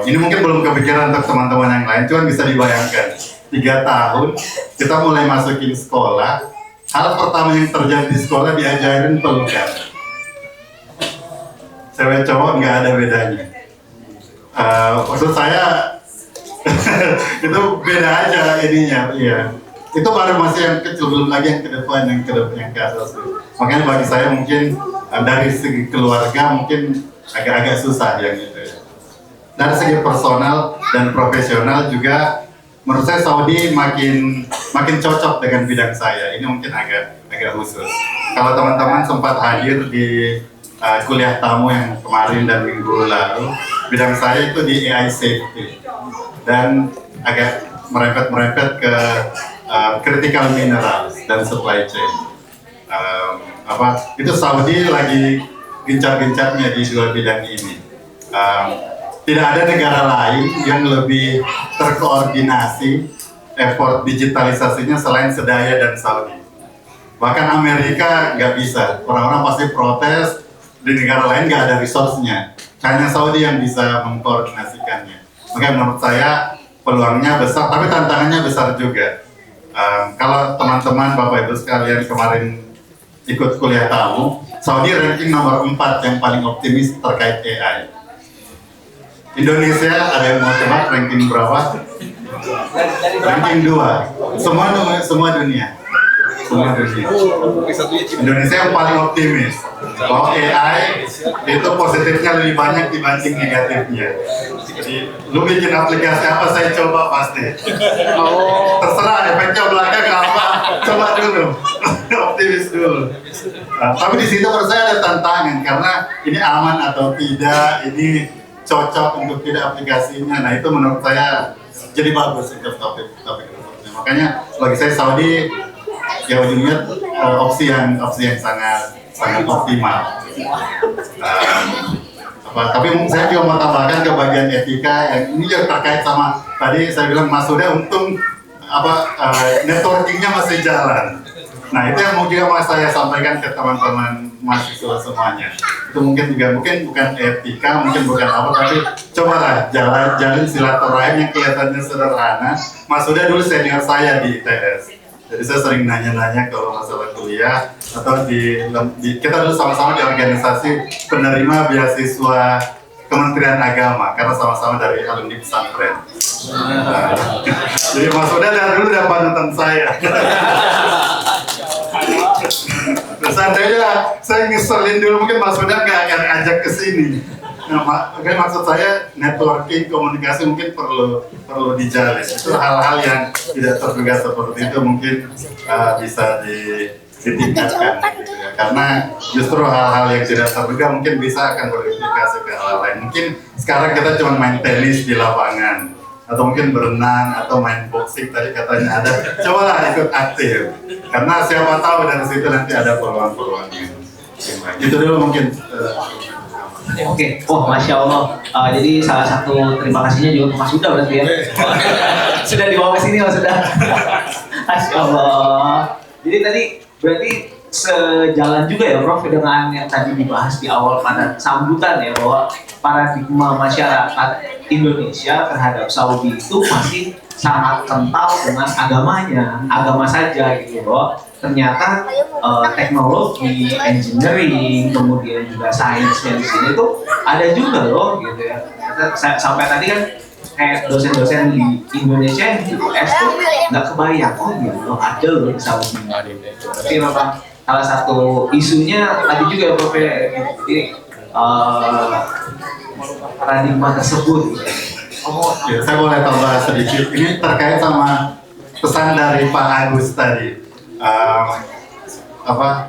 Ini mungkin belum kepikiran untuk teman-teman yang lain, cuman bisa dibayangkan. 3 tahun, kita mulai masukin sekolah. Hal pertama yang terjadi di sekolah diajarin pelukan. Cewek cowok nggak ada bedanya. Maksud saya itu beda aja ininya, iya. Itu baru masih yang kecil, belum lagi yang ke depan, yang ke atas. Makanya bagi saya mungkin dari segi keluarga mungkin agak-agak susah yang itu ya. Dari segi personal dan profesional juga menurut saya Saudi makin cocok dengan bidang saya. Ini mungkin agak khusus. Kalau teman-teman sempat hadir di kuliah tamu yang kemarin dan minggu lalu, bidang saya itu di AI safety dan agak merempet ke critical minerals dan supply chain. Itu Saudi lagi gencar-gencarnya di 2 bidang ini. Tidak ada negara lain yang lebih terkoordinasi effort digitalisasinya selain Sedaya dan Saudi. Bahkan Amerika nggak bisa, orang-orang pasti protes, di negara lain nggak ada resource-nya. Hanya Saudi yang bisa mengkoordinasikannya. Makanya menurut saya peluangnya besar, tapi tantangannya besar juga. Kalau teman-teman Bapak Ibu sekalian kemarin ikut kuliah tamu, Saudi ranking nomor 4 yang paling optimis terkait AI. Indonesia ada yang mau coba ranking berapa? Ranking 2. Semua dunia. Indonesia yang paling optimis bahwa AI itu positifnya lebih banyak dibanding negatifnya. Jadi lu bikin aplikasi apa saya coba pasti. Terserah efeknya belakang apa, coba dulu. Optimis dulu. Tapi di situ menurut saya ada tantangan karena ini aman atau tidak, ini cocok untuk tidak aplikasinya. Nah itu menurut saya jadi bagus untuk topik tersebut. Makanya bagi saya Saudi ya ujungnya opsi yang sangat optimal. Tapi saya juga mau tambahkan ke bagian etika yang ini juga terkait sama tadi saya bilang Mas Huda untung networkingnya masih jalan. Nah itu yang juga mau saya sampaikan ke teman-teman mahasiswa semuanya. Itu mungkin bukan etika, mungkin bukan apa, tapi cobalah jalin silaturahim yang kelihatannya sederhana. Mas Huda dulu senior saya di ITS. Jadi saya sering nanya-nanya kalau masalah kuliah atau kita dulu sama-sama di organisasi penerima beasiswa Kementerian Agama karena sama-sama dari alumni pesantren. Jadi Mas Huda dari dulu udah panutan saya. Seandainya saya ngeselin dulu mungkin Mas Huda nggak akan ajak ke sini. Nah, maksud saya networking komunikasi mungkin perlu dijalin. Itu hal-hal yang tidak terduga seperti itu mungkin bisa ditingkatkan gitu ya. Karena justru hal-hal yang tidak terduga mungkin bisa akan berimplikasi ke hal lain. Mungkin sekarang kita cuma main tenis di lapangan atau mungkin berenang atau main boxing tadi katanya ada. Cobalah ikut aktif. Karena siapa tahu dari situ nanti ada peluang-peluang yang baik. Itu dulu mungkin. Oke, Masya Allah. Jadi salah satu terima kasihnya juga ke Mas Huda berarti ya. Sudah dibawa ke sini Mas Huda. Masya Allah. Jadi tadi berarti sejalan juga ya Prof dengan yang tadi dibahas di awal pada sambutan ya, bahwa paradigma masyarakat Indonesia terhadap Saudi itu masih sangat kental dengan agama saja gitu, bahwa ternyata teknologi, engineering, kemudian juga sainsnya di sini tuh ada juga loh gitu ya. Sampai tadi kan kayak dosen-dosen di Indonesia yang di US tuh nggak kebayang, oh iya loh ada loh di Saudi. Tapi memang salah satu isunya tadi juga Prof, jadi paradigma tersebut. Ya, saya boleh tambah sedikit. Ini terkait sama pesan dari Pak Agus tadi.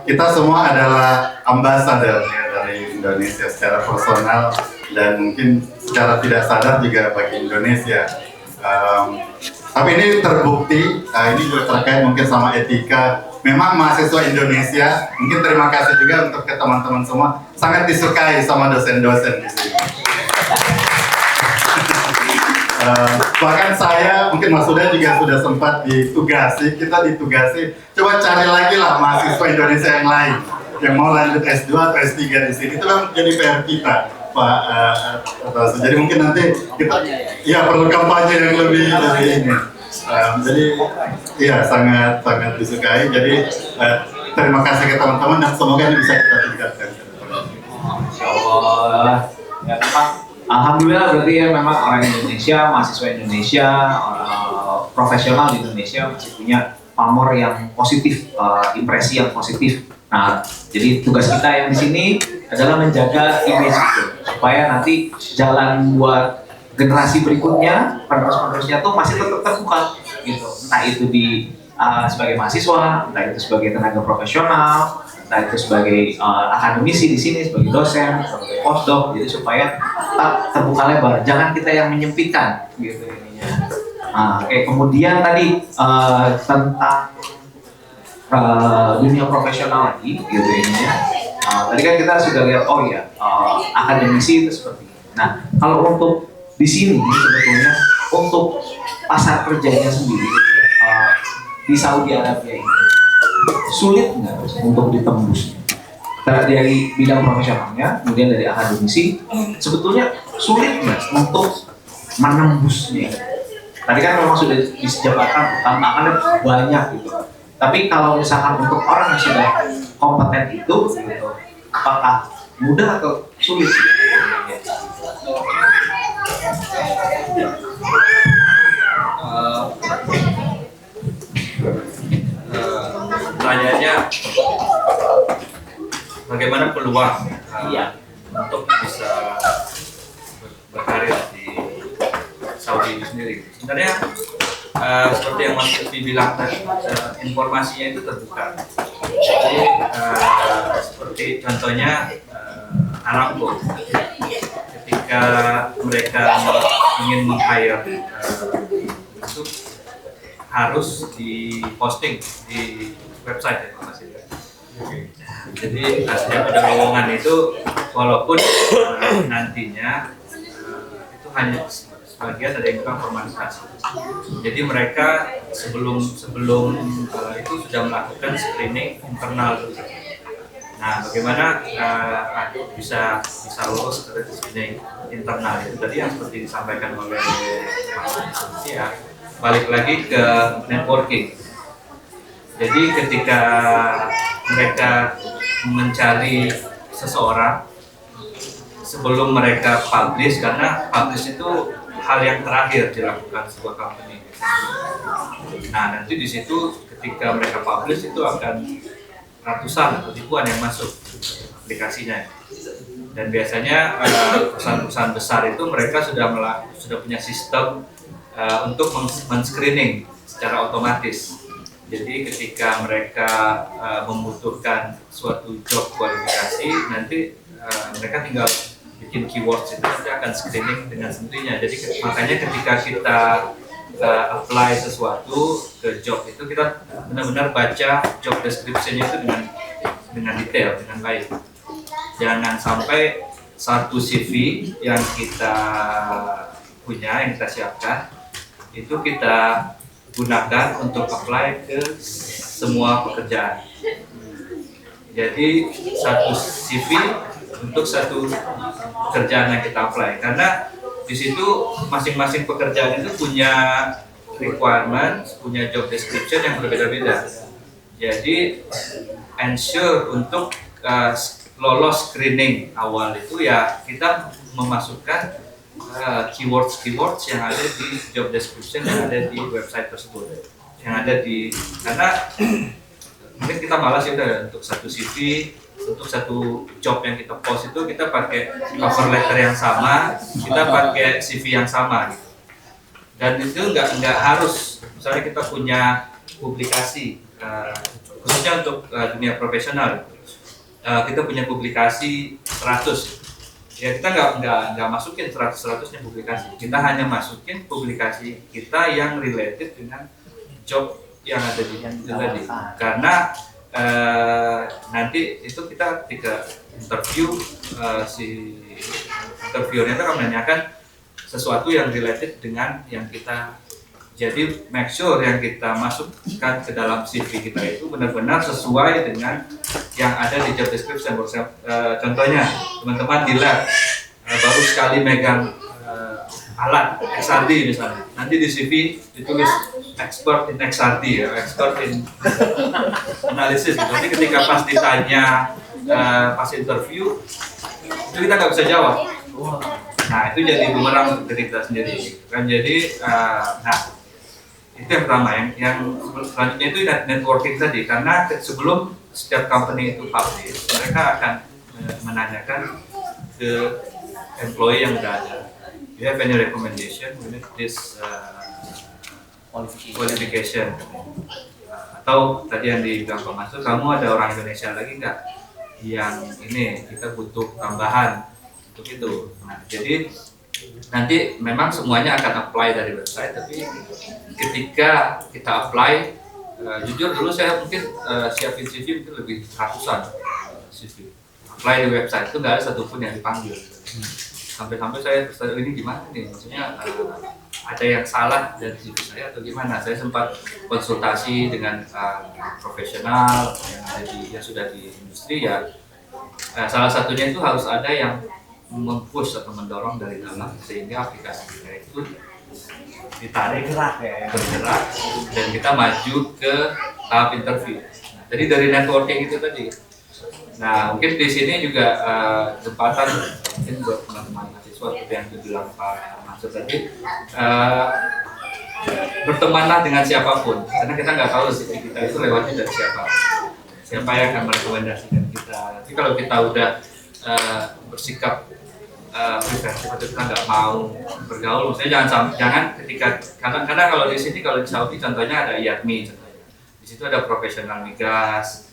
Kita semua adalah ambasador ya, dari Indonesia secara personal dan mungkin secara tidak sadar juga bagi Indonesia. Tapi ini terbukti, ini juga terkait mungkin sama etika. Memang mahasiswa Indonesia, mungkin terima kasih juga untuk ke teman-teman semua, sangat disukai sama dosen-dosen di sini. Bahkan saya, mungkin Mas Huda juga sudah sempat kita ditugasi, coba cari lagi lah mahasiswa Indonesia yang lain yang mau lanjut S2 atau S3 di sini. Itu kan jadi PR kita, Pak. Jadi mungkin nanti kita perlu kampanye yang lebih ini. Jadi iya sangat disukai. Jadi terima kasih ke teman-teman dan semoga ini bisa kita tingkatkan. Masya Allah. Ya, alhamdulillah berarti ya memang orang Indonesia, mahasiswa Indonesia, profesional di Indonesia masih punya pamor yang positif, impresi yang positif. Nah, jadi tugas kita yang di sini adalah menjaga image itu, supaya nanti jalan buat generasi berikutnya, penerus-penerusnya tuh masih tetap terbuka gitu. Entah itu sebagai mahasiswa, entah itu sebagai tenaga profesional, entah itu sebagai akademisi di sini, sebagai dosen, sebagai postdoc, jadi supaya tetap terbuka lebar. Jangan kita yang menyempitkan gitu ininya. Oke, kemudian tadi tentang dunia profesional lagi gitu ininya. Tadi kan kita sudah lihat akademisi itu seperti ini. Nah, kalau untuk di sini sebetulnya untuk pasar kerjanya sendiri di Saudi Arabia ini sulit nggak untuk ditembus dari bidang profesionalnya, kemudian dari akademisi, sebetulnya sulit nggak untuk menembusnya? Tadi kan memang sudah disejabatkan tantangannya banyak gitu. Tapi kalau misalkan untuk orang yang sudah kompeten itu, gitu, apakah mudah atau sulit? Pertanyaannya bagaimana peluang untuk bisa berkarir di Saudi itu sendiri? Sebenarnya seperti yang Mas Lutfi bilang tadi, informasinya itu terbuka. Jadi seperti contohnya Aramco, ketika mereka ingin meng-hire itu harus diposting di website ya Mas Indra. Jadi setiap ada lowongan itu walaupun nantinya itu hanya sebagian ada yang bilang formalitas. Jadi mereka sebelum itu sudah melakukan screening internal dulu. Nah, bagaimana bisa lolos ke screening internal itu tadi yang seperti disampaikan oleh Pak ya, balik lagi ke networking. Jadi ketika mereka mencari seseorang sebelum mereka publish, karena publish itu hal yang terakhir dilakukan sebuah company. Nah, nanti di situ ketika mereka publish itu akan ratusan atau ribuan yang masuk aplikasinya. Dan biasanya perusahaan-perusahaan besar itu mereka sudah punya sistem untuk men-screening secara otomatis. Jadi ketika mereka membutuhkan suatu job kualifikasi, nanti mereka tinggal bikin keywords itu nanti akan screening dengan sendirinya. Jadi makanya ketika kita apply sesuatu ke job itu kita benar-benar baca job description-nya itu dengan detail, dengan baik. Jangan sampai satu CV yang kita punya, yang kita siapkan, itu kita gunakan untuk apply ke semua pekerjaan. Jadi satu CV untuk satu pekerjaan yang kita apply, karena di situ masing-masing pekerjaan itu punya requirement, punya job description yang berbeda-beda. Jadi ensure untuk lolos screening awal itu ya kita memasukkan keywords yang ada di job description yang ada di website tersebut, yang ada di, karena mungkin kita malas ya udah untuk satu CV, untuk satu job yang kita post itu kita pakai cover letter yang sama, kita pakai CV yang sama gitu. Dan itu nggak harus, misalnya kita punya publikasi khususnya untuk dunia profesional, kita punya publikasi 100. Ya kita nggak masukin 100-100-nya publikasi, kita hanya masukin publikasi kita yang related dengan job yang ada di itu tadi. Karena nanti itu kita ketika interview si interviewernya itu akan menanyakan sesuatu yang related dengan yang kita. Jadi make sure yang kita masukkan ke dalam CV kita itu benar-benar sesuai dengan yang ada di job description. Contohnya teman-teman di lab baru sekali megang alat XRD misalnya, nanti di CV ditulis expert in XRD ya, expert in analysis. Jadi ketika pas ditanya pas interview itu kita nggak bisa jawab. Nah itu jadi bumerang dari kita sendiri kan. Jadi nah itu yang pertama. Yang selanjutnya itu networking tadi, karena sebelum setiap company itu publish, mereka akan menanyakan ke employee yang sudah ada, do you have any recommendation with this qualification? Atau tadi yang dibilang Pak Masud, kamu ada orang Indonesia lagi nggak yang ini kita butuh tambahan untuk itu. Nah, jadi nanti memang semuanya akan apply dari website, tapi ketika kita apply, jujur dulu saya mungkin siapin CV mungkin lebih ratusan CV. Apply di website itu nggak ada satupun yang dipanggil. Sampai-sampai saya terus ini gimana nih, maksudnya ada yang salah dari CV saya atau gimana? Saya sempat konsultasi dengan profesional yang sudah di industri ya. Salah satunya itu harus ada yang mempush atau mendorong dari dalam sehingga aplikasi kita itu ditarik bergerak dan kita maju ke tahap interview. Nah, jadi dari networking itu tadi. Nah mungkin di sini juga kesempatan mungkin buat teman-teman mahasiswa seperti yang dibilang Pak Mansur tadi, bertemanlah dengan siapapun karena kita nggak tahu CV kita itu lewatnya dari siapa yang akan merekomendasikan kita. Tapi kalau kita udah bersikap preventif atau kita nggak mau bergaul, maksudnya jangan ketika karena kalau di sini, kalau di Saudi contohnya ada IATMI contohnya, di situ ada profesional migas.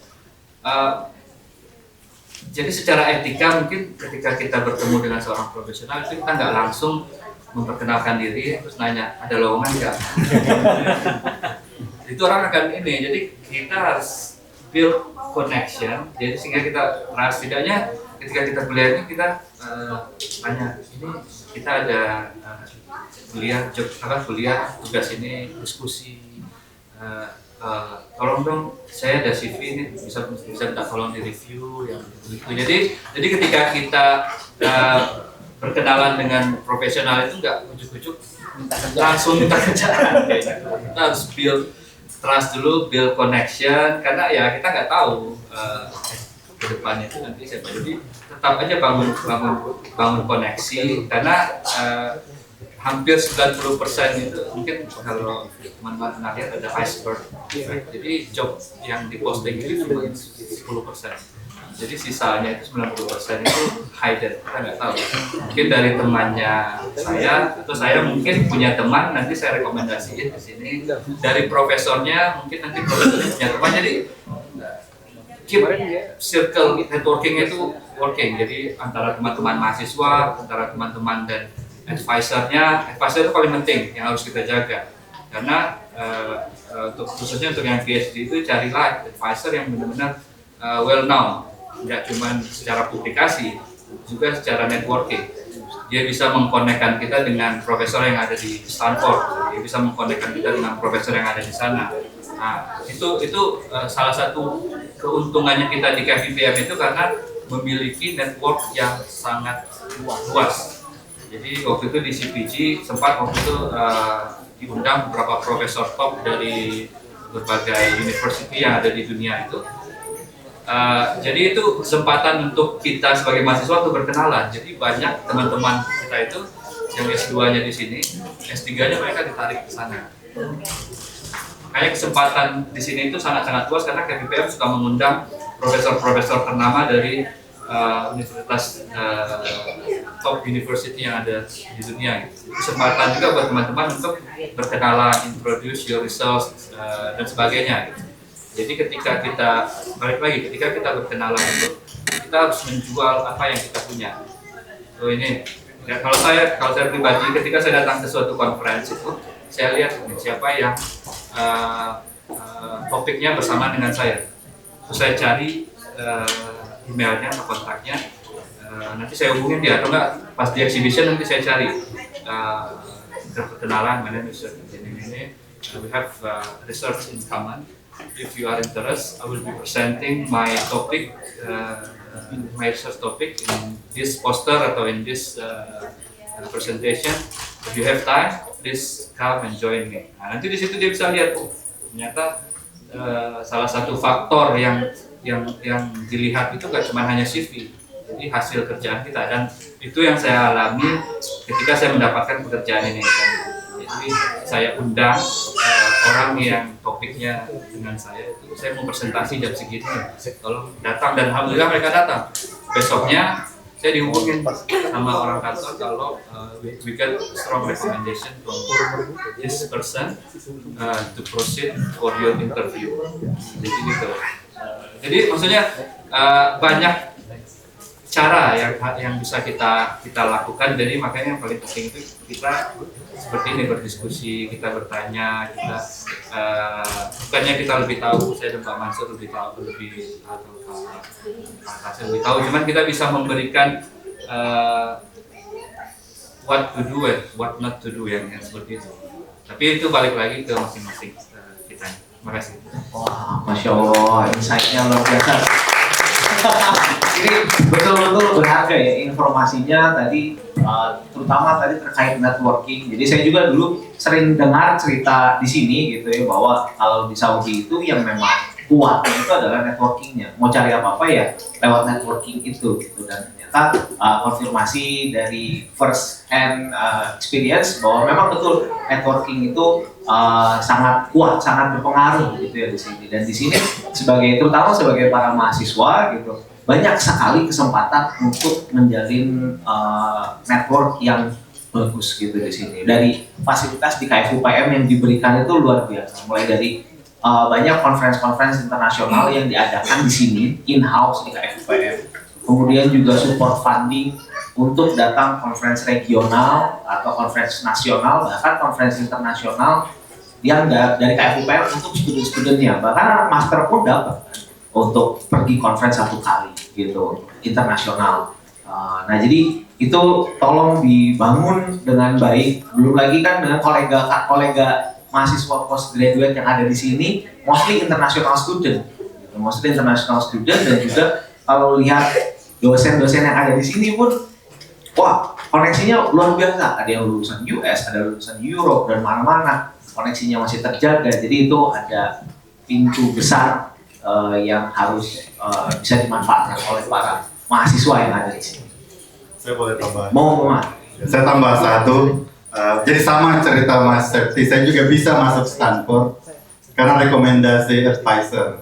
Jadi secara etika mungkin ketika kita bertemu dengan seorang profesional itu kita nggak langsung memperkenalkan diri, terus nanya ada lowongan nggak? Itu orang akan ini. Jadi kita harus build connection. Jadi sehingga kita trust. Setidaknya ketika kita kuliah ini kita tanya, ini kita ada kuliah tugas ini diskusi. Tolong dong, saya ada CV ini bisa minta tolong di review yang begitu. Jadi ketika kita berkenalan dengan profesional itu nggak ujuk-ujuk langsung minta kerjaan. Kita harus build trust dulu, build connection, karena ya kita nggak tahu ke depannya itu nanti siapa. Jadi tetap aja bangun koneksi, karena hampir 90% itu mungkin kalau teman-teman pernah lihat ada iceberg effect. Jadi job yang diposting itu cuma 10%. Jadi sisanya itu 90% itu hidden, kita nggak tahu. Mungkin dari temannya saya, atau saya mungkin punya teman, nanti saya rekomendasiin ke sini. Dari profesornya, mungkin nanti profesornya punya teman. Jadi keep circle networking itu working. Jadi antara teman-teman mahasiswa, antara teman-teman dan advisor itu paling penting yang harus kita jaga. Karena khususnya untuk yang PhD itu carilah advisor yang benar-benar well known, nggak cuma secara publikasi, juga secara networking. Dia bisa mengkonekkan kita dengan profesor yang ada di Stanford, dia bisa mengkonekkan kita dengan profesor yang ada di sana. Nah, itu salah satu keuntungannya kita di KVPM itu karena memiliki network yang sangat luas. Jadi waktu itu di CPG sempat waktu itu diundang beberapa profesor top dari berbagai university yang ada di dunia itu. Jadi itu kesempatan untuk kita sebagai mahasiswa untuk berkenalan. Jadi banyak teman-teman kita itu yang S2-nya di sini, S3-nya mereka ditarik ke sana. Makanya kesempatan di sini itu sangat-sangat luas karena KVPM suka mengundang profesor-profesor ternama dari universitas top university yang ada di dunia. Kesempatan juga buat teman-teman untuk berkenalan, introduce your results dan sebagainya. Jadi ketika kita berkenalan itu kita harus menjual apa yang kita punya. So ini ya, kalau saya pribadi ketika saya datang ke suatu conference itu saya lihat siapa yang topiknya bersama dengan saya. Terus saya cari emailnya atau kontaknya, nanti saya hubungin dia, atau enggak pas di exhibition nanti saya cari perkenalan, mana research ini, we have research in common. If you are interested, I will be presenting my topic, my research topic in this poster atau in this presentation. If you have time, please come and join me. Nah, nanti di situ dia bisa lihat, ternyata salah satu faktor yang dilihat itu nggak cuma hanya CV, jadi hasil kerjaan kita, dan itu yang saya alami ketika saya mendapatkan pekerjaan ini. Jadi saya undang orang yang topiknya dengan saya itu, saya mau presentasi jam segini, tolong datang, dan alhamdulillah mereka datang. Besoknya saya dihubungin sama orang kantor kalau we get strong recommendation from this person to proceed for your interview. Jadi gitu. Jadi maksudnya banyak cara yang bisa kita lakukan. Jadi makanya yang paling penting itu kita seperti ini berdiskusi, kita bertanya, kita bukannya kita lebih tahu, saya dan Pak Mansur lebih tahu, atau Pak Hasil lebih tahu, cuman kita bisa memberikan what to do and what not to do yang seperti itu. Tapi itu balik lagi ke masing-masing kita. Terima kasih. Wah, Masya Allah, insight-nya luar biasa. Ini betul-betul berharga ya informasinya tadi, terutama tadi terkait networking. Jadi saya juga dulu sering dengar cerita di sini gitu ya, bahwa kalau di Saudi itu yang memang kuat itu adalah networkingnya. Mau cari apa-apa ya lewat networking itu gitu. Dan ternyata konfirmasi dari first hand experience bahwa memang betul networking itu sangat kuat, sangat berpengaruh gitu ya di sini. Dan di sini terutama sebagai para mahasiswa gitu, banyak sekali kesempatan untuk menjalin network yang bagus gitu di sini. Dari fasilitas di KFUPM yang diberikan itu luar biasa. Mulai dari banyak conference internasional yang diadakan di sini in-house di KFUPM. kemudian juga support funding untuk datang conference regional atau conference nasional, bahkan conference internasional yang dari KFUPM untuk student-studentnya. Bahkan anak master pun dapat untuk pergi conference 1 kali gitu, internasional. Nah jadi itu tolong dibangun dengan baik. Belum lagi kan dengan kolega mahasiswa postgraduate yang ada di sini, mostly international student, dan juga kalau lihat dosen-dosen yang ada di sini pun, wah koneksinya luar biasa. Ada yang lulusan US, ada lulusan Europe dan mana-mana, koneksinya masih terjaga. Jadi itu ada pintu besar yang harus bisa dimanfaatkan oleh para mahasiswa yang ada di sini. Saya boleh tambah? Mau Mas? Saya tambah satu. Jadi sama cerita Mas Septi, saya juga bisa masuk Stanford karena rekomendasi advisor.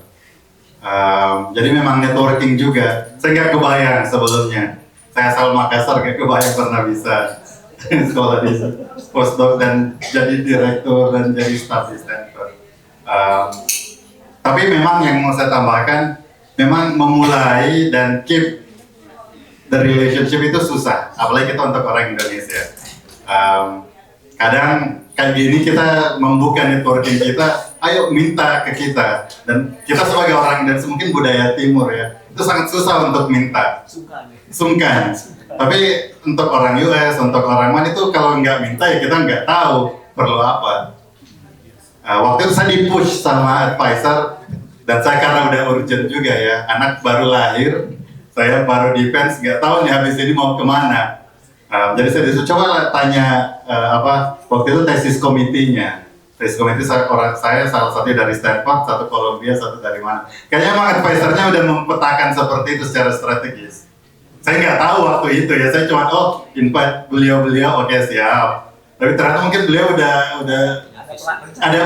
Jadi memang networking juga. Saya nggak kebayang sebelumnya. Saya asal Makassar, nggak kebayang pernah bisa sekolah di postdoc dan jadi direktur dan jadi staff di Stanford. Tapi memang yang mau saya tambahkan, memang memulai dan keep the relationship itu susah, apalagi kita untuk orang Indonesia. Kadang kayak gini kita membuka networking kita, ayo minta ke kita, dan kita sebagai orang dan mungkin budaya timur ya, itu sangat susah untuk minta, sungkan. Tapi untuk orang US, untuk orang mana itu kalau nggak minta ya kita nggak tahu perlu apa. Waktu itu saya di-push sama advisor, dan saya karena udah urgent juga ya, anak baru lahir, saya baru defense, nggak tahu nih habis ini mau kemana. Jadi saya disuruh coba tanya waktu itu tesis komitinya. Tesis komite saya salah satu dari Stanford, satu Columbia, satu dari mana. Kayaknya emang advisornya udah mempetakan seperti itu secara strategis. Saya nggak tahu waktu itu ya, saya cuma invite beliau, oke siap. Tapi ternyata mungkin beliau udah ada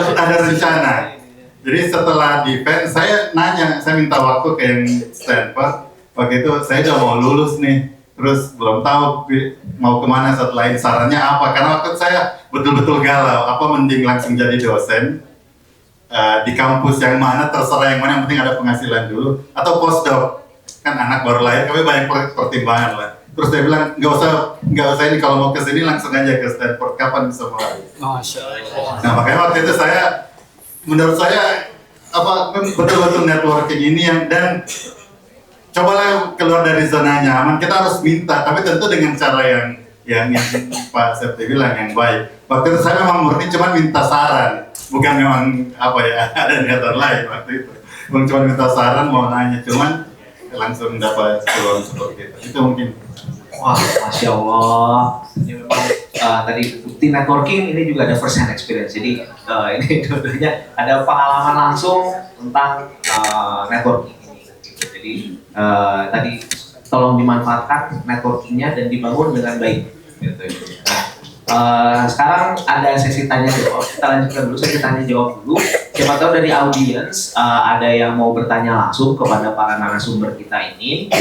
rencana. Jadi setelah defense, saya nanya, saya minta waktu ke yang Stanford. Waktu itu saya udah mau lulus nih, terus belum tahu mau kemana setelah ini, sarannya apa, karena waktu itu saya betul-betul galau, apa mending langsung jadi dosen di kampus yang mana, terserah yang mana, yang penting ada penghasilan dulu, atau postdoc, kan anak baru lahir, kami banyak pertimbangan lah. Terus dia bilang, nggak usah ini, kalau mau ke sini langsung aja ke Stanford, kapan bisa mulai? Masya Allah. Nah makanya waktu itu menurut saya betul-betul networking ini dan cobalah keluar dari zona nyaman. Kita harus minta, tapi tentu dengan cara yang Pak Septi bilang yang baik. Waktu itu saya memang murni cuma minta saran, bukan memang ada niatan lain waktu itu. Bukan cuma minta saran, mau nanya, cuman langsung dapat peluang seperti itu. Itu mungkin. Wah, Masya Allah. Ini memang tadi bukti networking ini juga ada first hand experience. Jadi ini dua-duanya ada pengalaman langsung tentang networking. Jadi tadi tolong dimanfaatkan networkingnya dan dibangun dengan baik. Gitu. Nah, sekarang ada sesi tanya jawab. Kita lanjutkan dulu, sesi tanya jawab dulu. Siapa tahu dari audiens ada yang mau bertanya langsung kepada para narasumber kita ini.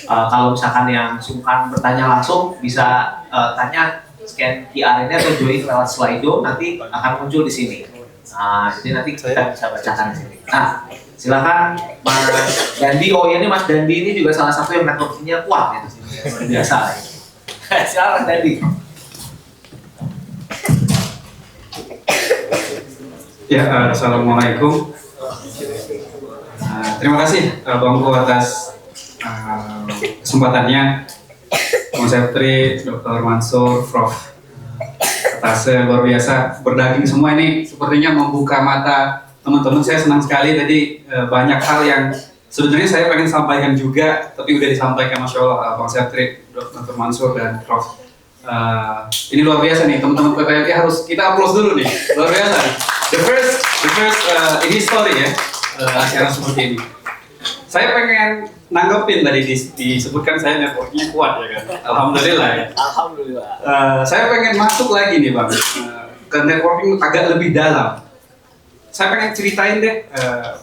Kalau misalkan yang sungkan bertanya langsung, bisa tanya scan QR ini atau join lewat Slido, nanti akan muncul di sini. Nah, jadi nanti kita bisa bacakan di sini. Nah, silakan Mas Dandi. Oh ini Mas Dandi ini juga salah satu yang networkingnya kuat gitu. Luar biasa. Silakan Dandi. Ya, assalamualaikum. Terima kasih Bangku atas kesempatannya. Bang Septri, Dr. Mansur, Prof. Atas luar biasa berdaging semua ini sepertinya membuka mata teman-teman. Saya senang sekali tadi banyak hal yang sebenarnya saya pengen sampaikan juga, tapi udah disampaikan, Masya Allah, Bang Septri, Dr. Mansur, dan Prof. Ini luar biasa nih, teman-teman PPLI harus kita applause dulu nih, luar biasa. The first ini story ya, acara seperti ini. Saya pengen nanggepin tadi disebutkan saya networknya kuat ya kan, alhamdulillah ya. Alhamdulillah. Saya pengen masuk lagi nih Bang, ke networking agak lebih dalam. Saya pengen ceritain deh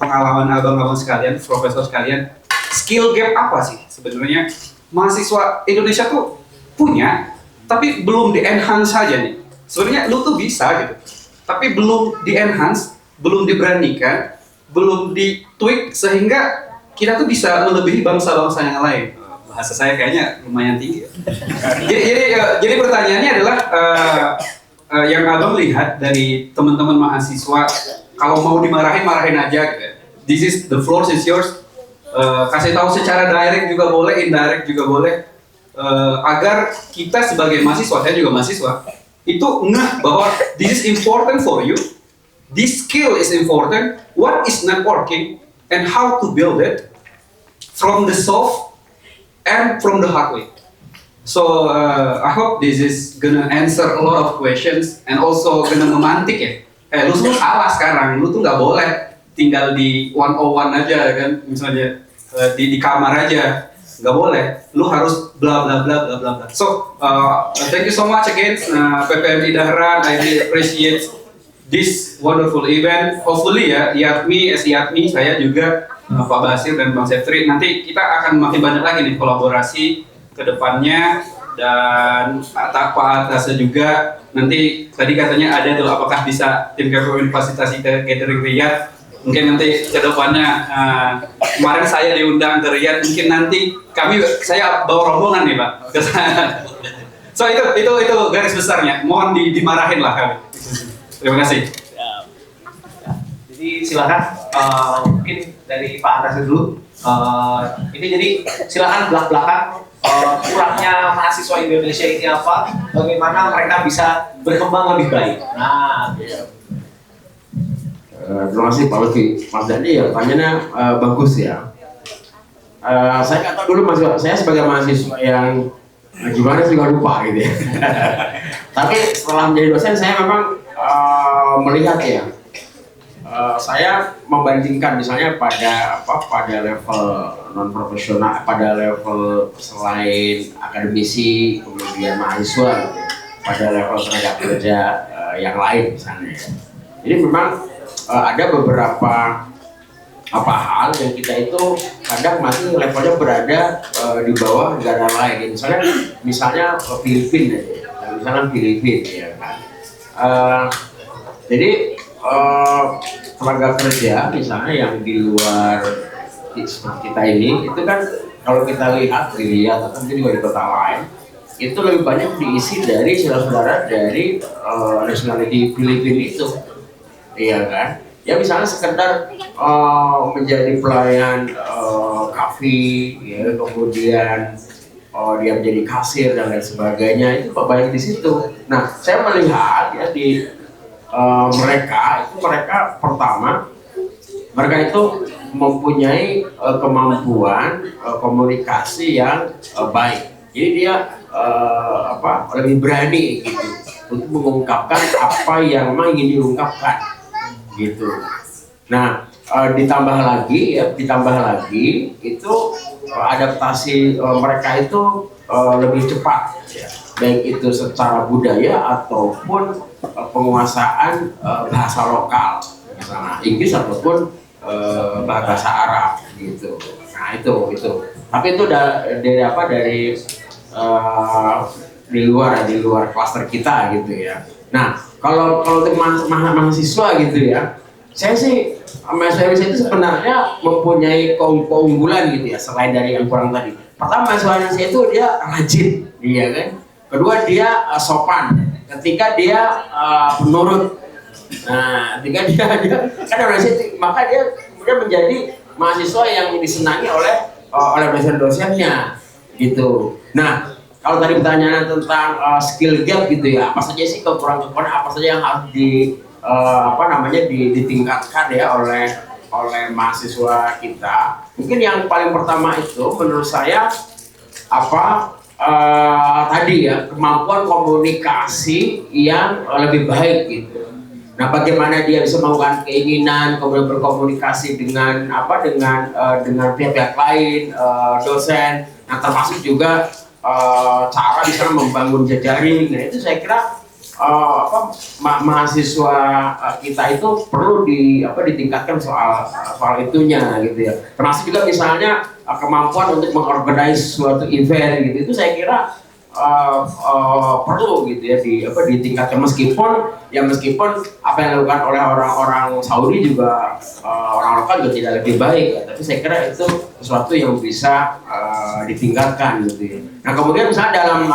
pengalaman abang-abang sekalian, profesor sekalian, skill gap apa sih sebenarnya mahasiswa Indonesia tuh punya, tapi belum di-enhance saja nih. Sebenarnya lu tuh bisa gitu, tapi belum di-enhance, belum diberanikan, belum di-tweak sehingga kita tuh bisa melebihi bangsa-bangsa yang lain. bahasa saya kayaknya lumayan tinggi. Jadi pertanyaannya adalah yang abang lihat dari teman-teman mahasiswa, kalau mau dimarahin marahin aja. Gitu. This is the floor is yours. Kasih tahu secara direct juga boleh, indirect juga boleh. Agar kita sebagai mahasiswa, saya juga mahasiswa, itu ngeh bahwa this is important for you. This skill is important. What is networking and how to build it from the soft and from the hard way. So I hope this is gonna answer a lot of questions and also gonna memantik ya. Lu tuh salah sekarang, lu tuh nggak boleh tinggal di 101 aja kan, misalnya di kamar aja, nggak boleh. Lu harus bla bla bla bla bla bla. So thank you so much again PPMI Dahran. I really appreciate this wonderful event. Hopefully ya, IATMI, saya juga Pak Basir dan Bang Seftri, nanti kita akan makin banyak lagi nih kolaborasi ke depannya, dan Pak Atasa juga nanti tadi katanya ada tuh, apakah bisa tim KPU fasilitasi ke catering Riyadh, mungkin nanti ke depannya. Kemarin saya diundang ke Riyadh, mungkin nanti saya bawa rombongan nih Pak ke sana. So itu garis besarnya, mohon dimarahin lah kami. Terima kasih. Jadi silakan mungkin dari Pak Atas dulu. Ini jadi silakan belak-belakan kurangnya mahasiswa Indonesia ini apa, bagaimana mereka bisa berkembang lebih baik. Nah, terima kasih Pak Lutfi. Mas Dandi ya, pertanyaannya bagus ya. Saya nggak tahu dulu saya sebagai mahasiswa yang gimana sih, nggak lupa gitu ya. Tapi setelah menjadi dosen saya memang melihat ya. Saya membandingkan misalnya pada level non profesional, pada level selain akademisi, kemudian mahasiswa, pada level tenaga kerja yang lain misalnya. Jadi memang ada beberapa hal yang kita itu kadang masih levelnya berada di bawah negara lain. Misalnya Filipina, ya kan. Jadi tenaga kerja misalnya yang di luar seperti kita ini, itu kan kalau kita lihat di Riyadh atau mungkin juga di kota lain, itu lebih banyak diisi dari saudara-saudara dari nationality Filipina itu, iya kan? Ya misalnya sekedar menjadi pelayan kafe, ya, kemudian dia menjadi kasir dan lain sebagainya, itu banyak di situ. Nah, saya melihat ya di mereka pertama, mereka itu mempunyai kemampuan komunikasi yang baik. Jadi dia lebih berani gitu untuk mengungkapkan apa yang memang ingin diungkapkan gitu. Nah, ditambah lagi itu adaptasi mereka itu lebih cepat ya. Baik itu secara budaya ataupun penguasaan bahasa lokal, misalnya Inggris ataupun bahasa Arab gitu. Nah itu. Tapi itu dari di luar klaster kita gitu ya. Nah kalau untuk mahasiswa gitu ya, saya sih mahasiswa itu sebenarnya mempunyai keunggulan gitu ya, selain dari yang kurang tadi. Pertama, mahasiswa Indonesia itu dia rajin, iya kan. Kedua, dia sopan ketika dia penurut. Nah, ketika dia kan Indonesia, maka dia kemudian menjadi mahasiswa yang disenangi oleh dosen-dosennya gitu. Nah, kalau tadi pertanyaan tentang skill gap gitu ya, apa saja sih kekurangan-kekurangan, apa saja yang harus ditingkatkan ya oleh mahasiswa kita. Mungkin yang paling pertama itu menurut saya tadi ya, kemampuan komunikasi yang lebih baik gitu. Nah, bagaimana dia bisa melakukan keinginan, kemudian berkomunikasi dengan pihak-pihak lain, dosen, nah termasuk juga cara misalnya membangun jejaring. Nah, itu saya kira mahasiswa kita itu perlu ditingkatkan soal itunya gitu ya. Termasuk juga misalnya kemampuan untuk mengorganize suatu event gitu, itu saya kira perlu gitu ya ditingkatkan, meskipun apa yang dilakukan oleh orang-orang Saudi juga orang lokal juga tidak lebih baik ya, tapi saya kira itu sesuatu yang bisa ditingkatkan gitu ya. Nah kemudian misalnya dalam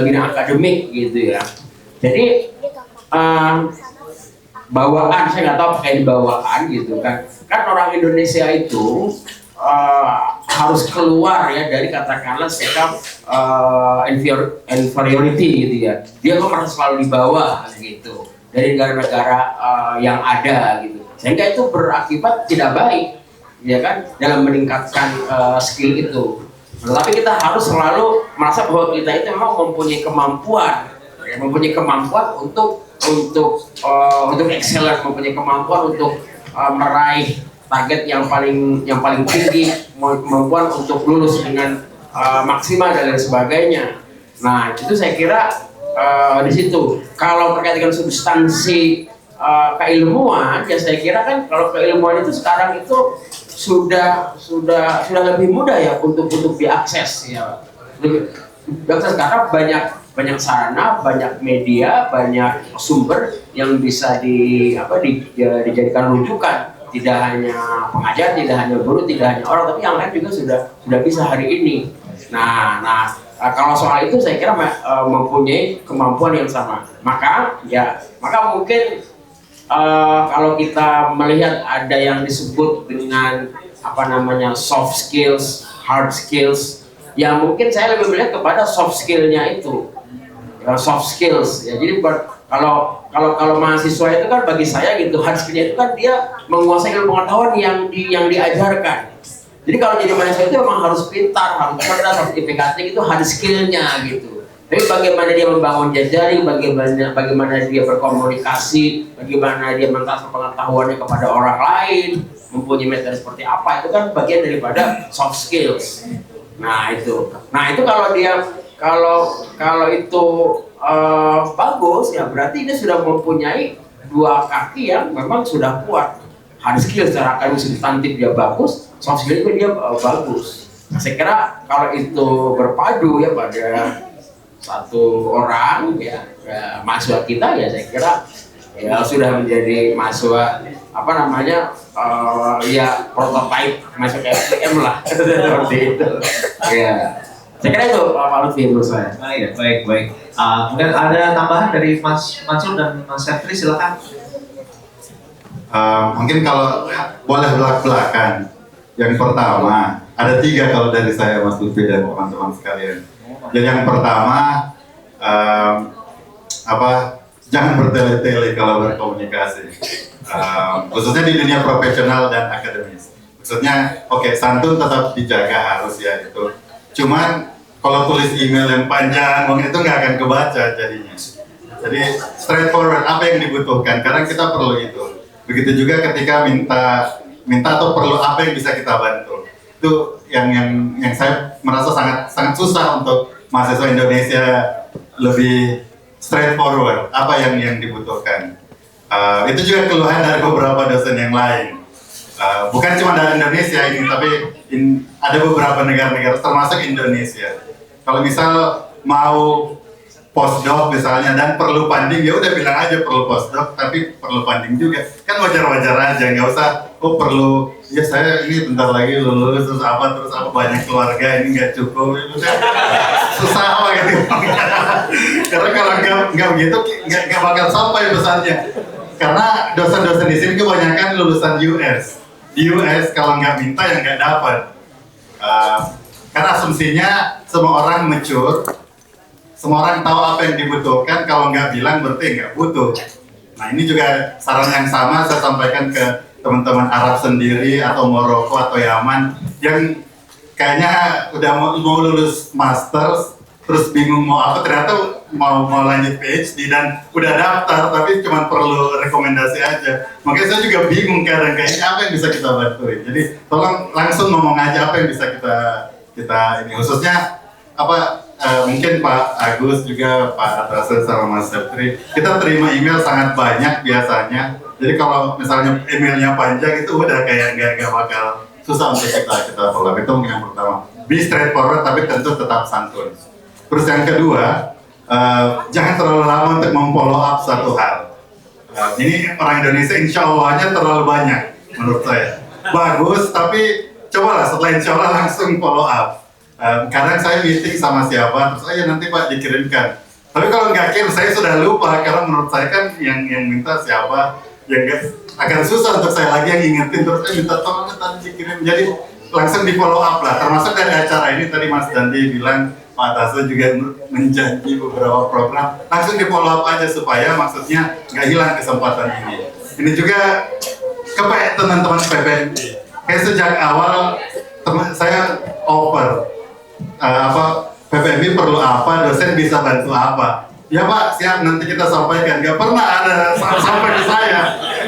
bidang akademik gitu ya, jadi bawaan, saya nggak tahu pakai bawaan gitu kan orang Indonesia itu harus keluar ya dari katakanlah sikap inferiority gitu ya, dia kok merasa selalu di bawah gitu dari negara-negara yang ada gitu, sehingga itu berakibat tidak baik ya kan dalam meningkatkan skill itu. Tetapi kita harus selalu merasa bahwa kita itu memang mempunyai kemampuan untuk excellent, mempunyai kemampuan untuk meraih target yang paling tinggi, kemampuan untuk lulus dengan maksimal dan lain sebagainya. Nah itu saya kira di situ. Kalau terkait dengan substansi keilmuan, ya saya kira kan kalau keilmuan itu sekarang itu sudah lebih mudah ya untuk diakses ya. Diakses karena banyak sarana, banyak media, banyak sumber yang bisa dijadikan rujukan. Tidak hanya pengajar, tidak hanya guru, tidak hanya orang, tapi yang lain juga sudah bisa hari ini. Nah, kalau soal itu saya kira mempunyai kemampuan yang sama. Maka mungkin kalau kita melihat ada yang disebut dengan soft skills, hard skills, ya mungkin saya lebih melihat kepada soft skillnya itu, soft skills. Ya, jadi kalau mahasiswa itu kan bagi saya gitu, hard skillnya itu kan dia menguasai ilmu pengetahuan yang diajarkan. Jadi kalau jadi mahasiswa itu memang harus pintar, harus cerdas, harus efektif, itu hard skillnya gitu. Tapi bagaimana dia membangun jejaring, bagaimana dia berkomunikasi, bagaimana dia mentransfer pengetahuannya kepada orang lain, mempunyai metode seperti apa, itu kan bagian daripada soft skills. Nah itu kalau itu bagus ya berarti dia sudah mempunyai dua kaki yang memang sudah kuat. Hard skill secara akademik substantif dia bagus, soft skill dia bagus. Nah, saya kira kalau itu berpadu ya pada satu orang ya mahasiswa kita ya saya kira ya sudah menjadi mahasiswa ya prototype mahasiswa SPM lah seperti itu ya. Saya kira itu Pak Lutfi menurut saya. Baik. Mungkin ada tambahan dari Mas Mansur dan Mas Syafri, silakan. Mungkin kalau boleh belak-belakan. Yang pertama, ada 3 kalau dari saya Mas Lutfi dan teman-teman sekalian. Jadi yang pertama, jangan bertele-tele kalau berkomunikasi. Khususnya di dunia profesional dan akademis. Maksudnya, santun tetap dijaga harus ya itu. Cuman kalau tulis email yang panjang, mungkin itu nggak akan kebaca jadinya. Jadi straightforward, apa yang dibutuhkan, karena kita perlu itu. Begitu juga ketika minta atau perlu apa yang bisa kita bantu. Itu yang saya merasa sangat susah untuk mahasiswa Indonesia lebih straightforward, apa yang dibutuhkan. Itu juga keluhan dari beberapa dosen yang lain. Bukan cuma dari Indonesia ini, tapi ada beberapa negara-negara termasuk Indonesia. Kalau misal mau postdoc misalnya dan perlu funding, ya udah bilang aja perlu postdoc, tapi perlu funding juga. Kan wajar-wajar aja, nggak usah perlu ya saya ini bentar lagi lulus terus apa banyak keluarga ini nggak cukup. Susah apa gitu. Karena kalau nggak begitu nggak bakal sampai pesannya. Karena dosen-dosen di sini kebanyakan lulusan US. Di US kalau nggak minta ya nggak dapat. Karena asumsinya semua orang mature, semua orang tahu apa yang dibutuhkan. Kalau nggak bilang berarti nggak butuh. Nah ini juga saran yang sama saya sampaikan ke teman-teman Arab sendiri atau Maroko atau Yaman yang kayaknya udah mau lulus masters terus bingung mau apa, ternyata mau lanjut PhD dan udah daftar tapi cuma perlu rekomendasi aja. Makanya saya juga bingung kadang kayaknya apa yang bisa kita bantuin. Jadi tolong langsung ngomong aja apa yang bisa kita ini, khususnya mungkin Pak Agus juga Pak Atase sama Mas Syafri, kita terima email sangat banyak biasanya. Jadi kalau misalnya emailnya panjang itu udah kayak nggak bakal susah untuk kita tolak. Itu mungkin yang pertama. be straightforward tapi tentu tetap santun. Terus yang kedua, jangan terlalu lama untuk memfollow up satu hal. Ini orang Indonesia insya Allahnya terlalu banyak menurut saya. Bagus, tapi cobalah setelah insya Allah langsung follow up. Kadang saya meeting sama siapa, terus aja nanti Pak dikirimkan. Tapi kalau nggak kirim, saya sudah lupa karena menurut saya kan yang minta siapa, yang akan susah untuk saya lagi yang ingetin terus minta tolong tadi dikirim. Jadi langsung di follow up lah. Termasuk dari acara ini tadi Mas Dandi bilang Pak Taso juga menjanji beberapa program, langsung di follow up aja supaya maksudnya nggak hilang kesempatan ini. Ini juga kepada teman-teman PPMB. Kayak sejak awal saya offer PPMB perlu apa, dosen bisa bantu apa. Ya Pak, siap nanti kita sampaikan. Gak pernah ada sampai ke saya.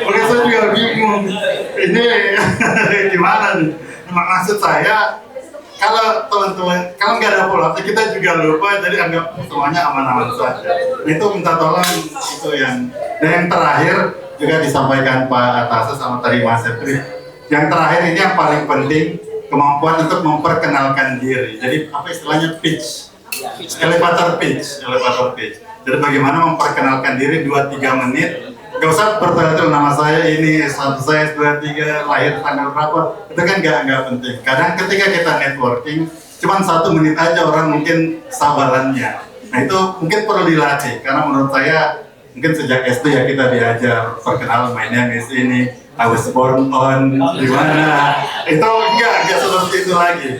Oke, saya juga bingung. Ini gimana nih? Maksud saya, kalau teman-teman, kalau nggak ada follow up, kita juga lupa. Jadi anggap semuanya aman-aman saja. Itu minta tolong itu yang. Dan yang terakhir juga disampaikan Pak Atase sama tadi Mas Sepri. Yang terakhir ini yang paling penting, kemampuan untuk memperkenalkan diri. Jadi apa istilahnya pitch, elevator pitch. Jadi bagaimana memperkenalkan diri 2-3 menit. Gak usah bertanya nama saya ini, satu saya 2-3, lahir tanggal berapa. Itu kan nggak penting. Kadang ketika kita networking, cuma 1 menit aja orang mungkin sabarannya. Nah itu mungkin perlu dilatih. Karena menurut saya mungkin sejak SD ya kita diajar perkenalan mainnya di sini. I was born on di mana, itu enggak seperti itu lagi.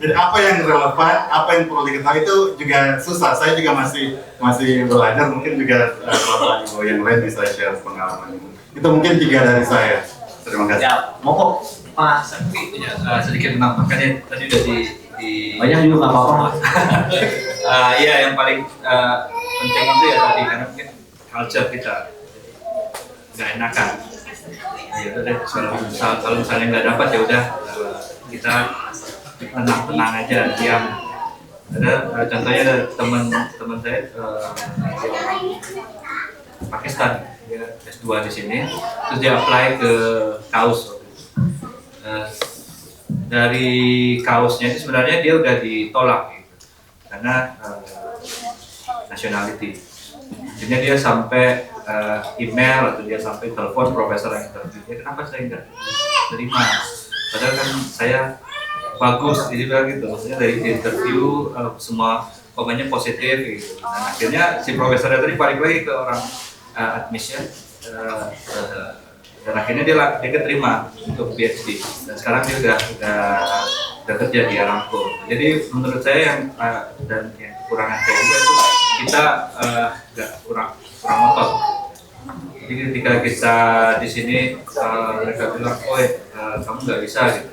Jadi apa yang relevan, apa yang perlu diketahui itu juga susah. Saya juga masih belajar, mungkin juga Bapak Ibu yang lain bisa share pengalaman itu. Itu mungkin 3 dari saya. Terima kasih. Ya, monggo Mas Sepri. Ya, sedikit menambahkannya tadi udah di Banyak juga nggak apa-apa. Iya, yang paling penting itu ya tadi karena mungkin culture kita nggak enakan. Ya udah, kalau misalnya nggak dapat ya udah kita tenang aja, diam. Ada contohnya ada teman saya Pakistan, dia S2 di sini, terus dia apply ke kaus. Dari kausnya itu sebenarnya dia udah ditolak gitu, karena nationality. Akhirnya dia sampai email atau dia sampai telepon profesor yang interview dia, kenapa saya nggak terima? Padahal kan saya bagus, jadi bilang gitu. Maksudnya dari interview semua komennya positif gitu. Dan akhirnya si profesornya tadi balik lagi ke orang admission dan akhirnya dia keterima untuk PhD. Dan sekarang dia udah kerja di Aramco. Jadi menurut saya dan yang kekurangan saya juga itu kita nggak kurang otot. Jadi ketika kita di sini mereka bilang, kamu nggak bisa gitu.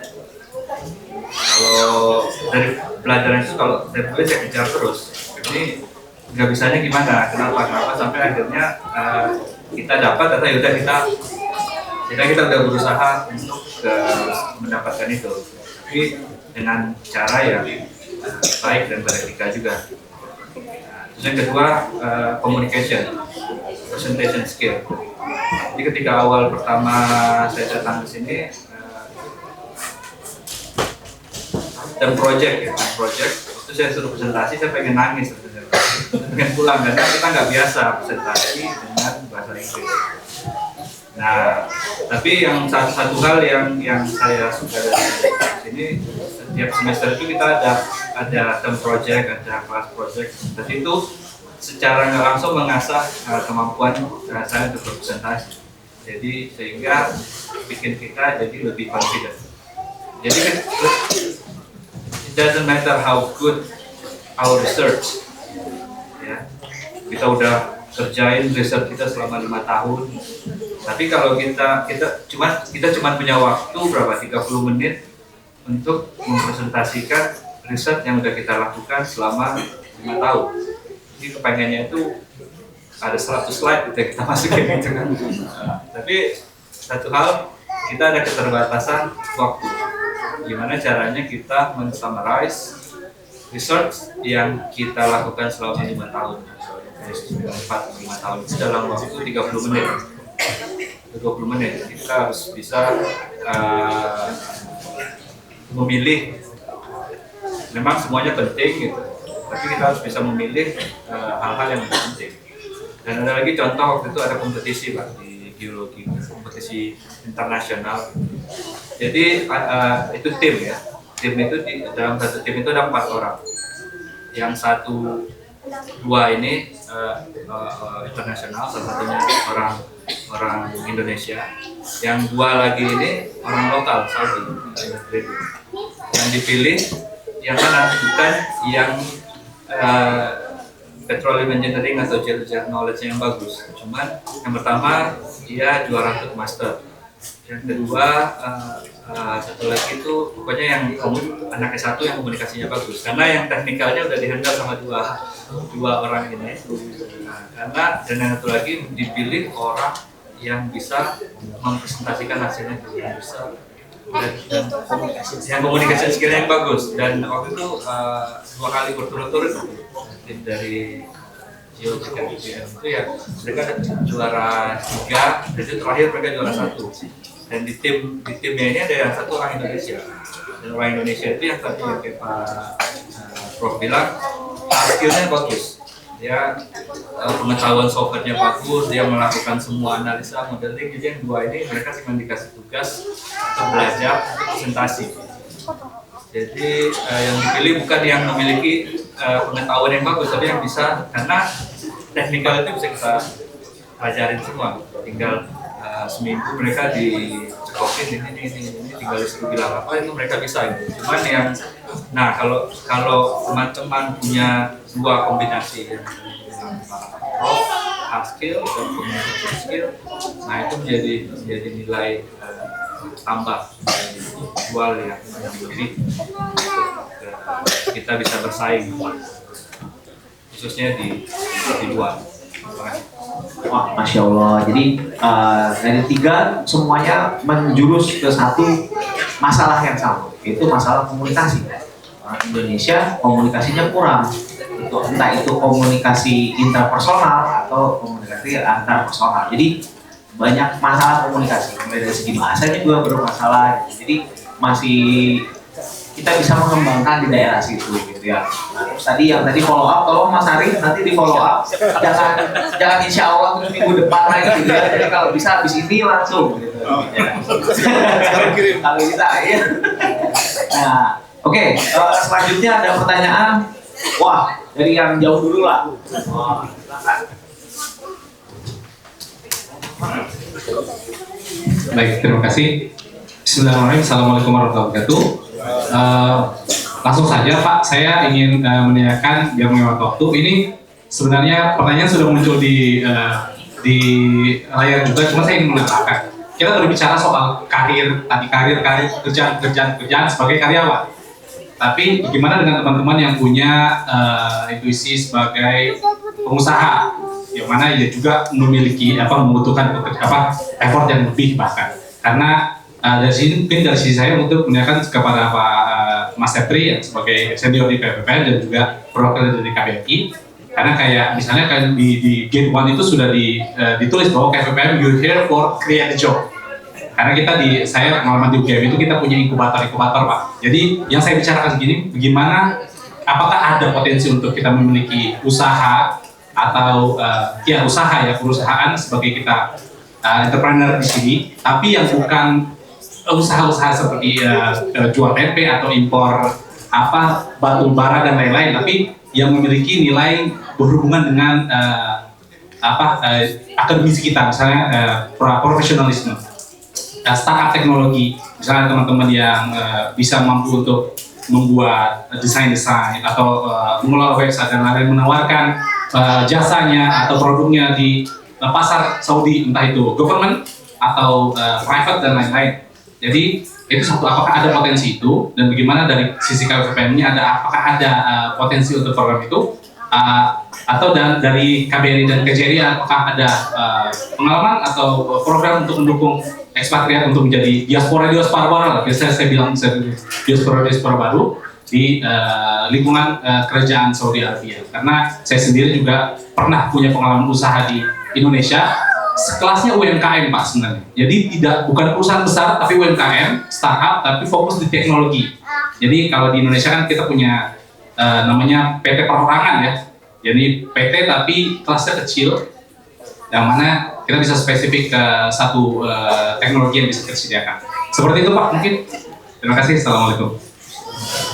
Kalau dari pelajaran itu kalau saya boleh saya kejar terus. Ini nggak bisanya gimana? Kenapa sampai akhirnya kita dapat atau yaudah kita udah berusaha untuk mendapatkan itu. Tapi dengan cara yang baik dan beretika juga. Terus yang kedua communication, presentation skill. Jadi ketika awal pertama saya datang ke sini, dan project itu saya suruh presentasi, saya pengen nangis sebenarnya, pengen pulang karena kita nggak biasa presentasi dengan bahasa Inggris. Nah, tapi yang satu hal yang saya suka dari sini, setiap semester itu kita ada term project, ada class project, dan itu secara nggak langsung mengasah kemampuan saya untuk berpresentasi. Jadi sehingga bikin kita jadi lebih confident. Jadi it doesn't matter how good our research, ya. Kita udah kerjain riset kita selama 5 tahun, tapi kalau kita cuma punya waktu berapa 30 menit untuk mempresentasikan riset yang udah kita lakukan selama 5 tahun. Jadi kepengennya itu ada 100 slide kita masukin gitu kan. Tapi satu hal, kita ada keterbatasan waktu. Gimana caranya kita men-summarize research yang kita lakukan selama 5 tahun, 4-5 tahun itu dalam waktu 30 menit. 20 menit. Jadi kita harus bisa memilih memang semuanya penting gitu, tapi kita harus bisa memilih hal-hal yang lebih penting. Dan ada lagi contoh waktu itu ada kompetisi Pak di geologi, kompetisi internasional. Jadi itu tim ya, tim itu dalam satu tim itu ada 4 orang. Yang dua ini internasional, salah satunya orang Indonesia. Yang 2 lagi ini orang lokal Saudi. Yang dipilih yang mana bukan yang petroleum engineering atau geological knowledge yang bagus. Cuman yang pertama dia juara untuk master. Yang kedua satu lagi itu pokoknya yang anak S1 yang komunikasinya bagus. Karena yang teknikalnya udah dihandle sama dua orang ini. Karena dan yang satu lagi dipilih orang yang bisa mempresentasikan hasilnya, yang bisa dan yang komunikasi skill yang bagus. Dan waktu itu 2 kali berturut-turut tim dari geological itu ya mereka juara 3, dan terakhir mereka juara 1. Dan di timnya ini ada yang 1 orang Indonesia. Dan orang Indonesia itu yang tadi yang kayak Pak Prof bilang, skillnya bagus. Dia pengetahuan softwarenya bagus, dia melakukan semua analisa, modeling. Jadi yang 2 ini mereka cuma dikasih tugas untuk belajar, untuk presentasi. Jadi yang dipilih bukan yang memiliki pengetahuan yang bagus, tapi yang bisa, karena teknikal itu bisa kita pelajarin semua. Tinggal seminggu mereka dicekokin ini tinggal disuruh bilang apa itu mereka bisa gitu. Cuman yang kalau teman-teman punya 2 kombinasi yang hard skill dan communication skill, nah itu menjadi nilai tambah jual yang lebih untuk kita bisa bersaing khususnya di luar. Wah, Masya Allah. Jadi dari 3 semuanya menjurus ke satu masalah yang sama, yaitu masalah komunikasi. Indonesia komunikasinya kurang. Entah itu komunikasi interpersonal atau komunikasi antarpersonal. Jadi banyak masalah komunikasi. Mulai dari segi bahasanya juga bermasalah. Jadi masih kita bisa mengembangkan di daerah situ gitu ya. Nah, terus tadi yang follow up, tolong Mas Arif nanti di follow up, jangan insya Allah terus minggu depan lagi gitu ya. Jadi kalau bisa habis ini langsung gitu. Sekarang kirim kalau bisa ya. Nah, oke, selanjutnya ada pertanyaan. Wah, dari yang jauh dulu lah. Baik, terima kasih. Bismillahirrahmanirrahim. Assalamualaikum warahmatullahi wabarakatuh. Langsung saja Pak, saya ingin menanyakan biar menghemat waktu. Ini sebenarnya pertanyaan sudah muncul di layar juga, cuma saya ingin menambahkan. Kita berbicara soal karir kerjaan sebagai karyawan. Tapi bagaimana dengan teman-teman yang punya intuisi sebagai pengusaha, yang mana ia juga memiliki membutuhkan effort yang lebih bahkan. Karena dari sisi saya untuk menanyakan kepada Pak Mas Setri yang sebagai senior di PPPN dan juga perwakilan dari KBRI, karena kayak misalnya kan di Gate 1 itu sudah ditulis bahwa KPPM you're here for create a job. Karena saya pengalaman di UGM itu kita punya inkubator Pak. Jadi yang saya bicarakan begini, bagaimana apakah ada potensi untuk kita memiliki usaha atau perusahaan sebagai kita entrepreneur di sini, tapi yang bukan usaha-usaha seperti jual tempe atau impor batu bara dan lain-lain, tapi yang memiliki nilai berhubungan dengan akademisi kita, misalnya profesionalisme, startup teknologi, misalnya teman-teman yang bisa mampu untuk membuat desain atau mengelola website dan lain-lain, menawarkan jasanya atau produknya di pasar Saudi, entah itu government atau private dan lain-lain. Jadi itu satu, apakah ada potensi itu, dan bagaimana dari sisi KPPM ini apakah ada potensi untuk program itu, atau dari KBRI dan KJRI apakah ada pengalaman atau program untuk mendukung ekspatriat untuk menjadi diaspora baru, biasanya saya bilang diaspora baru di lingkungan kerajaan Saudi Arabia. Karena saya sendiri juga pernah punya pengalaman usaha di Indonesia sekelasnya UMKM Pak sebenarnya. Jadi bukan perusahaan besar tapi UMKM, startup tapi fokus di teknologi. Jadi kalau di Indonesia kan kita punya namanya PT perorangan ya. Jadi PT tapi kelasnya kecil, yang mana kita bisa spesifik ke satu teknologi yang bisa kita sediakan. Seperti itu Pak mungkin. Terima kasih. Assalamualaikum.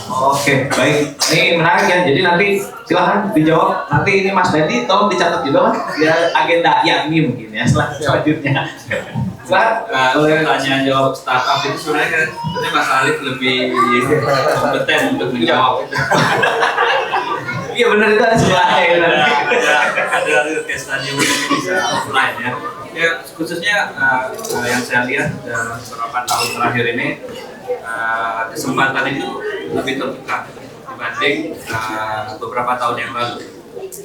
Oke, baik. Ini menarik ya. Jadi nanti silahkan dijawab. Nanti ini Mas Dandi tolong dicatat juga Mas. Ya agenda yakni mungkin ya selanjutnya. Silahkan. Oleh pertanyaan jawab startup itu sebenarnya kan Mas Alif lebih kompeten untuk menjawab. Iya benar itu ada sebelahnya ya. Ada case study mungkin bisa offline ya. Ya khususnya yang saya lihat dalam beberapa tahun terakhir ini kesempatan itu lebih terbuka dibanding beberapa tahun yang lalu.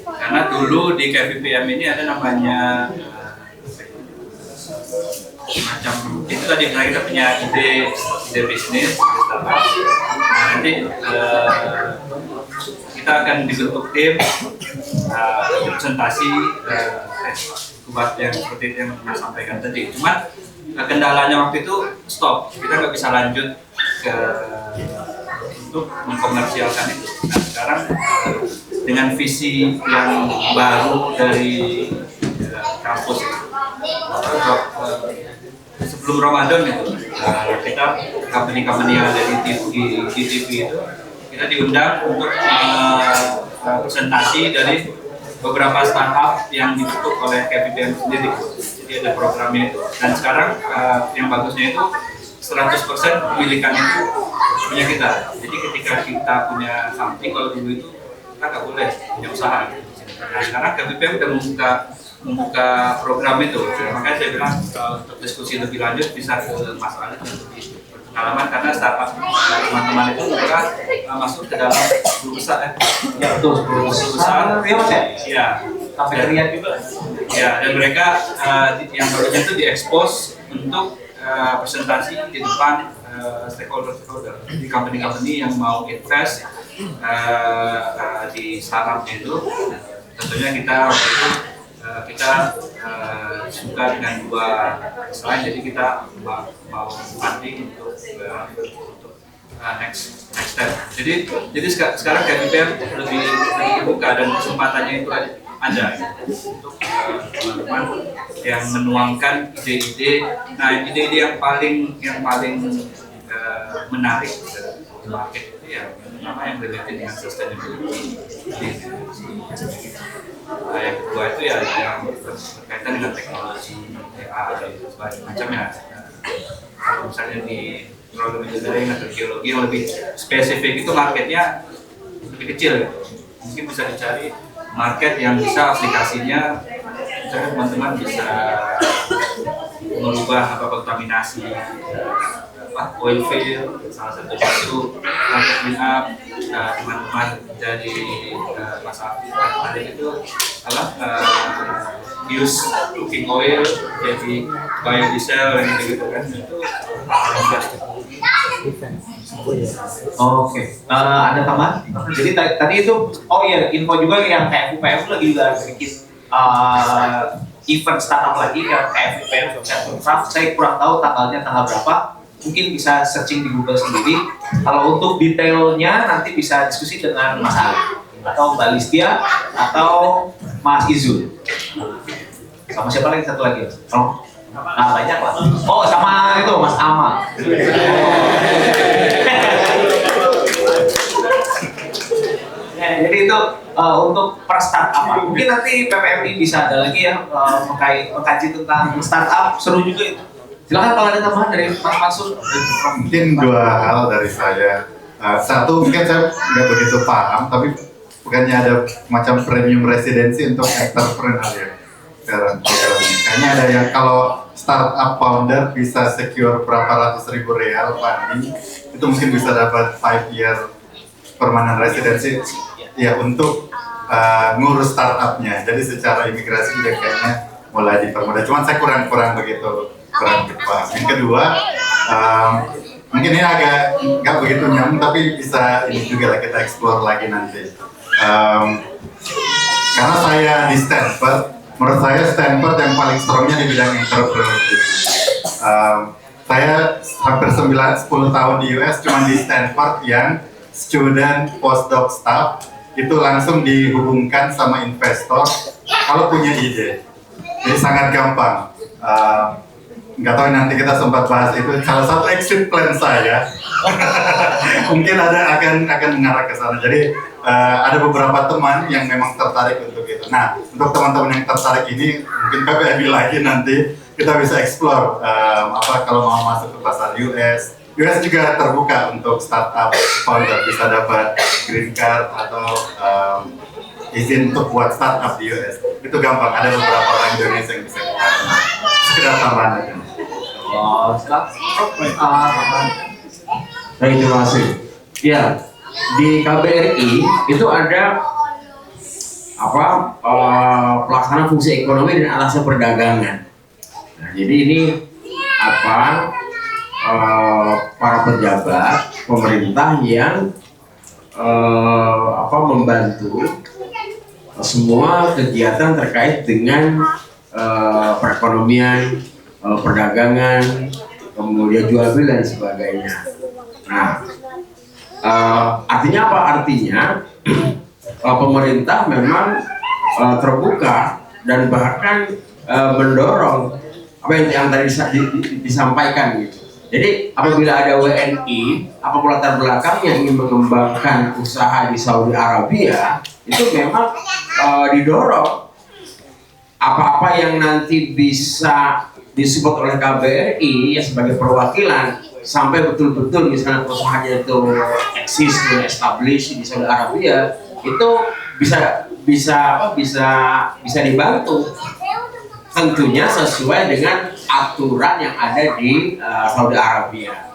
Karena dulu di KVPM ini ada namanya semacam itu tadi kita punya ide bisnis, nanti kita akan dibentuk tim presentasi buat yang seperti yang pernah sampaikan tadi. Cuman kendalanya waktu itu stop, kita nggak bisa lanjut ke untuk mengkomersialkan itu. Nah sekarang dengan visi yang baru dari kampus sebelum Ramadan itu kita company yang ada di TV itu kita diundang untuk presentasi dari beberapa startup yang dibentuk oleh KVPM sendiri. Jadi ada programnya itu. Dan sekarang yang bagusnya itu 100% pemilikan itu punya kita. Jadi ketika kita punya something, kalau dulu itu kita nggak boleh punya usaha. Nah sekarang KVPM sudah membuka program itu. Makanya saya bilang untuk diskusi lebih lanjut bisa ke Mas Ali untuk pengalaman karena startup teman-teman itu mereka masuk ke dalam 10 besar ya. Ya betul, 10 besar. Iya Mas ya? Iya. Sampai terlihat juga. Ya, dan mereka yang bagusnya itu diekspos untuk presentasi di depan stakeholder di company yang mau invest di startupnya itu. Tentunya kita waktu itu suka dengan dua selain, jadi kita mau funding untuk next step. Jadi sekarang KVPM lebih terbuka dan kesempatannya itu ada untuk teman-teman yang menuangkan ide-ide. Nah, ide-ide yang paling menarik di market itu ya pertama yang related dengan sustainability. Yang kedua itu ya yang berkaitan dengan teknologi AI dan sebagainya macamnya. Kalau misalnya di problem engineering atau geologi yang lebih spesifik itu marketnya lebih kecil ya. Mungkin bisa dicari market yang bisa aplikasinya, misalnya teman-teman bisa merubah kontaminasi oil field, salah satu itu market clean up. Teman-teman dari masalah itu use cooking oil jadi biodiesel yang gitu kan, itu Oke, ada tambahan? Jadi tadi itu, oh iya, info juga yang kayak UPM lagi juga bikin event startup lagi yang kayak UPM Craft. Saya kurang tahu tanggalnya tanggal berapa. Mungkin bisa searching di Google sendiri. Kalau untuk detailnya nanti bisa diskusi dengan Mas Ali atau Mbak Listia atau Mas Izul. Sama siapa lagi satu lagi? Oh, nah banyak lah. Oh sama itu Mas Amal. Jadi itu untuk per startup. Mungkin nanti PPMI bisa ada lagi ya mengkaji tentang startup, seru juga itu. Silakan kalau ada tambahan dari Mas Mansur. Mungkin dua hal dari saya. Satu mungkin saya nggak begitu paham, tapi bukannya ada macam premium residency untuk entrepreneur ya. Kayaknya ada yang kalau startup founder bisa secure berapa ratus ribu real funding, itu mungkin bisa dapat 5 year permanent residency ya untuk ngurus startupnya. Jadi secara imigrasi juga kayaknya mulai dipermudah. Cuman saya kurang begitu paham. Yang kedua, mungkin ini agak nggak begitu nyambung, tapi bisa ini juga lah kita explore lagi nanti. Karena saya di Stanford, menurut saya Stanford yang paling strongnya di bidang entrepreneurship. Saya hampir 10 tahun di US cuma di Stanford yang student, postdoc, staff itu langsung dihubungkan sama investor kalau punya ide. Jadi sangat gampang. Nggak tahu nanti kita sempat bahas itu salah satu exit plan saya. Mungkin akan mengarah ke sana. Jadi ada beberapa teman yang memang tertarik untuk itu. Nah, untuk teman-teman yang tertarik ini mungkin KPMI lagi nanti kita bisa explore kalau mau masuk ke pasar US. US juga terbuka untuk startup founder, bisa dapat green card atau izin untuk buat startup di US. Itu gampang, ada beberapa orang Indonesia yang bisa kita sekedar tambahan aja. Oh, Baik, terima kasih. Ya, di KBRI itu ada pelaksanaan fungsi ekonomi dan atasnya perdagangan. Nah, jadi ini para pejabat pemerintah yang membantu semua kegiatan terkait dengan perekonomian, perdagangan, kemudian jual beli dan sebagainya. Nah, artinya apa? Artinya pemerintah memang terbuka dan bahkan mendorong apa yang tadi disampaikan gitu. Jadi apabila ada WNI, apapun latar belakangnya ingin mengembangkan usaha di Saudi Arabia, itu memang didorong apa-apa yang nanti bisa disebut oleh KBRI ya sebagai perwakilan sampai betul-betul misalnya perusahaannya itu eksis dan establish di Saudi Arabia, itu bisa dibantu. Tentunya sesuai dengan aturan yang ada di Saudi Arabia.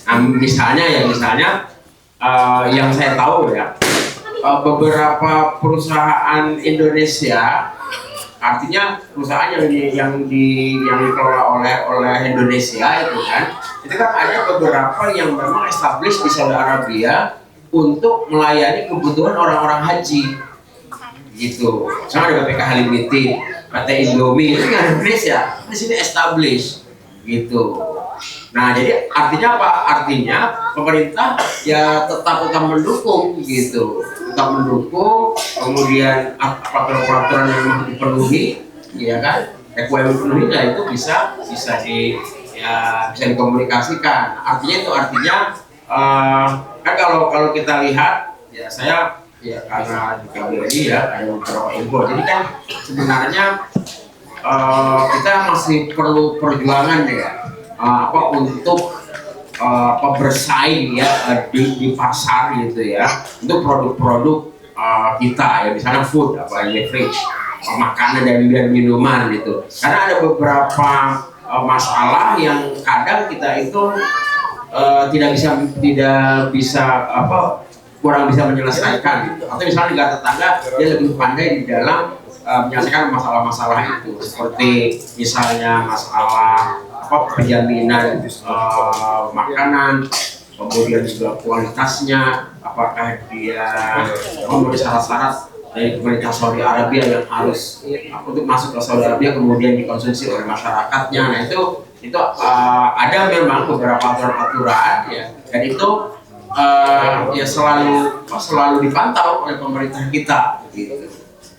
Nah, misalnya yang saya tahu ya, beberapa perusahaan Indonesia, artinya perusahaan yang dikelola oleh Indonesia itu kan ada beberapa yang memang establish di Saudi Arabia untuk melayani kebutuhan orang-orang haji gitu. Sama ada BPKH Limited, PT Indomie itu kan Indonesia, di sini establish gitu. Nah, jadi artinya apa? Artinya pemerintah ya tetap mendukung gitu, tetap mendukung. Kemudian peraturan yang memang dipenuhi, ya kan? Requirement dipenuhi, ya itu bisa dikomunikasikan. Artinya kan kalau kita lihat ya saya ya karena di KBRI ya ada beberapa info. Jadi kan sebenarnya kita masih perlu perjuangan ya untuk bersaing ya di pasar gitu ya untuk produk-produk kita ya misalnya food beverage, makanan dan minuman gitu. Karena ada beberapa masalah yang kadang kita itu kurang bisa menyelesaikan gitu. Atau misalnya negara tetangga dia lebih pandai di dalam menyelesaikan masalah-masalah itu, seperti misalnya masalah penjaminan makanan, kemudian juga kualitasnya, apakah dia memenuhi syarat-syarat dari pemerintah Saudi Arabia yang harus untuk masuk ke Saudi Arabia kemudian dikonsumsi oleh masyarakatnya. Nah itu ada memang beberapa aturan ya, dan itu ya selalu dipantau oleh pemerintah kita gitu.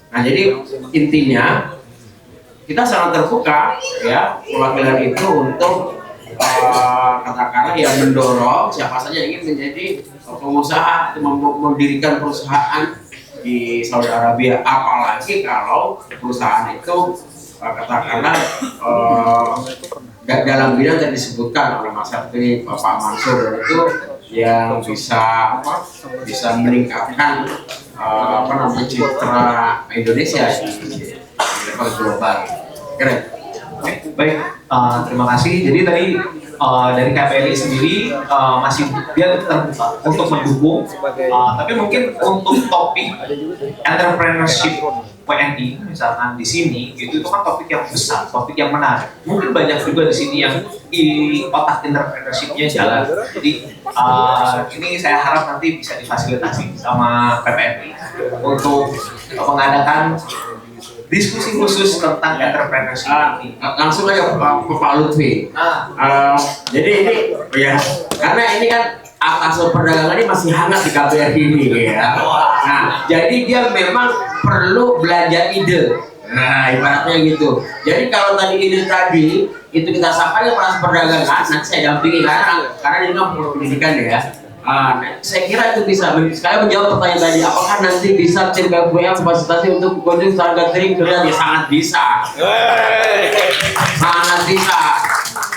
Nah, jadi intinya kita sangat terbuka ya perwakilan itu untuk katakanlah yang mendorong siapa saja yang ingin menjadi pengusaha atau mendirikan perusahaan di Saudi Arabia, apalagi kalau perusahaan itu katakanlah dalam bidang yang disebutkan oleh Mas Satri, Bapak Mansur itu yang bisa meningkatkan citra Indonesia di level global. Keren. Baik, terima kasih. Jadi tadi dari KPLI sendiri masih dia terbuka untuk mendukung, tapi mungkin untuk topik entrepreneurship WNI misalkan di sini itu kan topik yang besar, topik yang menarik. Mungkin banyak juga di sini yang di otak entrepreneurship-nya jalan. Jadi ini saya harap nanti bisa difasilitasi sama PPMI untuk mengadakan diskusi khusus tentang entrepreneurship ini. Langsung aja ke Pak Lutfi. Jadi ini ya karena ini kan atas perdagangan ini masih hangat di KBRI ini ya. Nah, jadi dia memang perlu belanja ide. Nah, ibaratnya gitu. Jadi kalau tadi ide tadi itu kita sampaikan ke atas perdagangan, nanti saya dampingi karena ini kan pendidikan ya. Saya kira itu bisa. Saya menjawab pertanyaan tadi, apakah nanti bisa tim KBM fasilitasi untuk kunjung harga kering terlihat? Ya sangat bisa. Sangat bisa.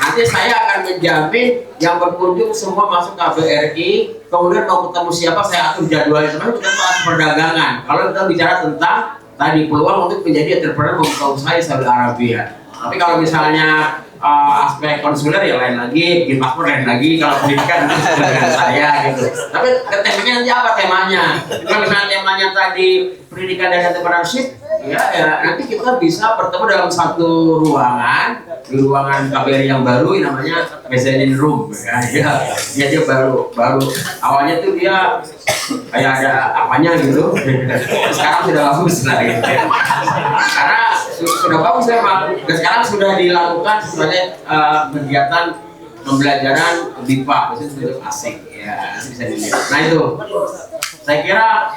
Nanti saya akan menjamin yang berkunjung semua masuk KBRI, kemudian mau ketemu siapa saya atur jadwalnya. Teman kita bahas perdagangan. Kalau kita bicara tentang tadi peluang untuk menjadi entrepreneur membuka usaha di Saudi Arabia. Tapi kalau misalnya aspek konsuler ya lain lagi, bikin paspor lain lagi, kalau pendidikan itu sudah dengan saya gitu. Tapi temanya nanti apa temanya? Kalau misalnya temanya tadi pendidikan dan entrepreneurship, ya nanti kita bisa bertemu dalam satu ruangan, di ruangan KBRI yang baru, yang namanya mezzanine room ya. Dia baru awalnya tuh dia kayak ada apanya gitu. Sekarang sudah bagus lah gitu. Karena sudah bagus ya, dan sekarang sudah dilakukan sebagai kegiatan pembelajaran BIPA, itu asik ya, bisa dilihat. Nah itu saya kira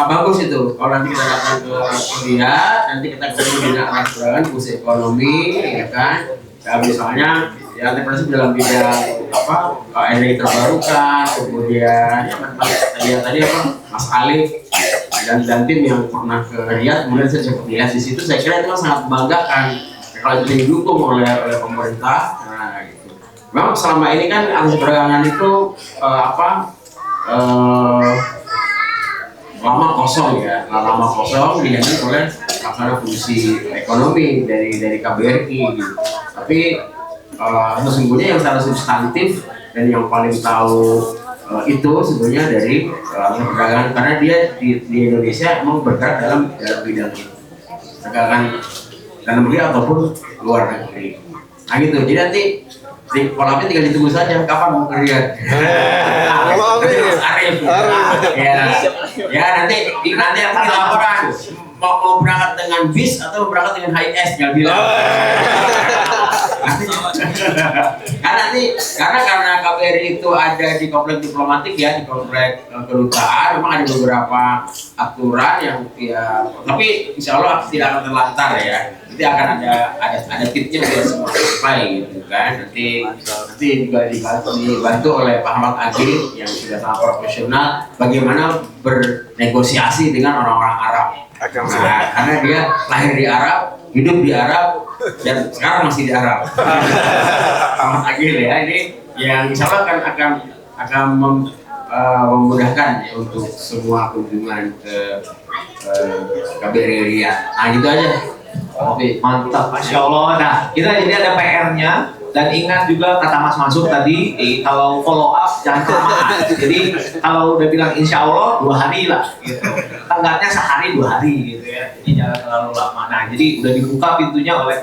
bagus itu kalau nanti kita datang ke kuliah, nanti kita ketemu di restoran khusus ekonomi ya kan. Ya, misalnya ya entrepreneurship dalam bidang energi terbarukan, kemudian ya tadi Mas Alif dan tim yang pernah ke Riyadh, kemudian saya sempat lihat di situ. Saya kira itu sangat membanggakan kalau itu didukung oleh pemerintah. Nah gitu. Memang selama ini kan arus perdagangan itu lama kosong ya, diganti oleh laksana fungsi ekonomi dari KBRI gitu. Tapi sesungguhnya yang secara substantif dan yang paling tahu itu sebenarnya dari perdagangan, karena dia di Indonesia emang bergerak dalam bidang itu, perdagangan dalam negeri ataupun luar negeri. Nah gitu, jadi nanti polanya tinggal ditunggu saja kapan mau kerja. Ya nanti akan dilaporkan mau berangkat dengan bis atau berangkat dengan HS, jangan bilang. Karena KBRI itu ada di komplek diplomatik ya, di komplek kedutaan, memang ada beberapa aturan yang tapi insya Allah tidak akan terlantar ya. Nanti akan ada tipsnya biar semua sesuai gitu kan. Nanti juga dibantu oleh Pak Ahmad Agil yang sudah sangat profesional bagaimana bernegosiasi dengan orang-orang Arab. Nah, karena dia lahir di Arab, hidup di Arab, dan sekarang masih di Arab. Ahmad Agil ya, ini yang insya Allah akan memudahkan untuk semua kunjungan ke KBRI Riyadh. Nah gitu aja. Oke, mantap, Masya Allah. Nah, kita ini ada PR-nya, dan ingat juga kata Mas Mansur tadi, kalau follow up jangan kelamaan. Jadi kalau udah bilang insya Allah 2 hari lah, gitu. Tenggatnya sehari 2 hari, gitu ya. Jadi jangan terlalu lama. Nah, jadi udah dibuka pintunya oleh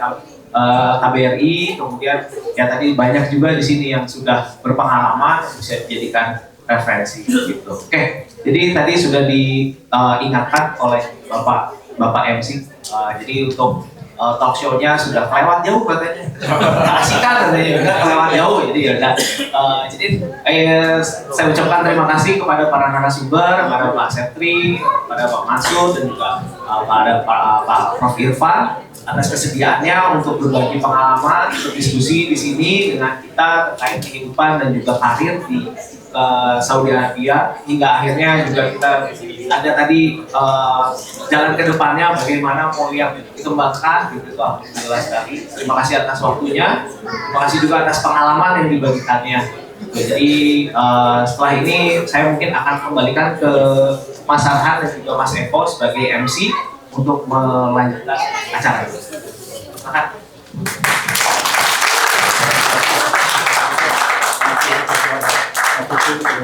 KBRI, kemudian ya tadi banyak juga di sini yang sudah berpengalaman bisa dijadikan referensi, gitu. Oke, jadi tadi sudah diingatkan oleh Bapak MC. Jadi untuk talk show-nya sudah kelewat jauh katanya. Kasihkan katanya juga kelewat jauh. Jadi ya udah. Jadi saya ucapkan terima kasih kepada para narasumber, kepada Pak Septri, kepada Pak Mansur, dan juga pada Pak Prof Irfan atas kesediaannya untuk berbagi pengalaman, berdiskusi di sini dengan kita terkait kehidupan dan juga karir di Saudi Arabia, hingga akhirnya juga kita ada tadi jalan ke depannya bagaimana mau yang dikembangkan gitu. Alhamdulillah sekali. Terima kasih atas waktunya, terima kasih juga atas pengalaman yang dibagikannya. Jadi setelah ini saya mungkin akan kembalikan ke Mas Arhan dan juga Mas Eko sebagai MC untuk melanjutkan acara ini. Silakan.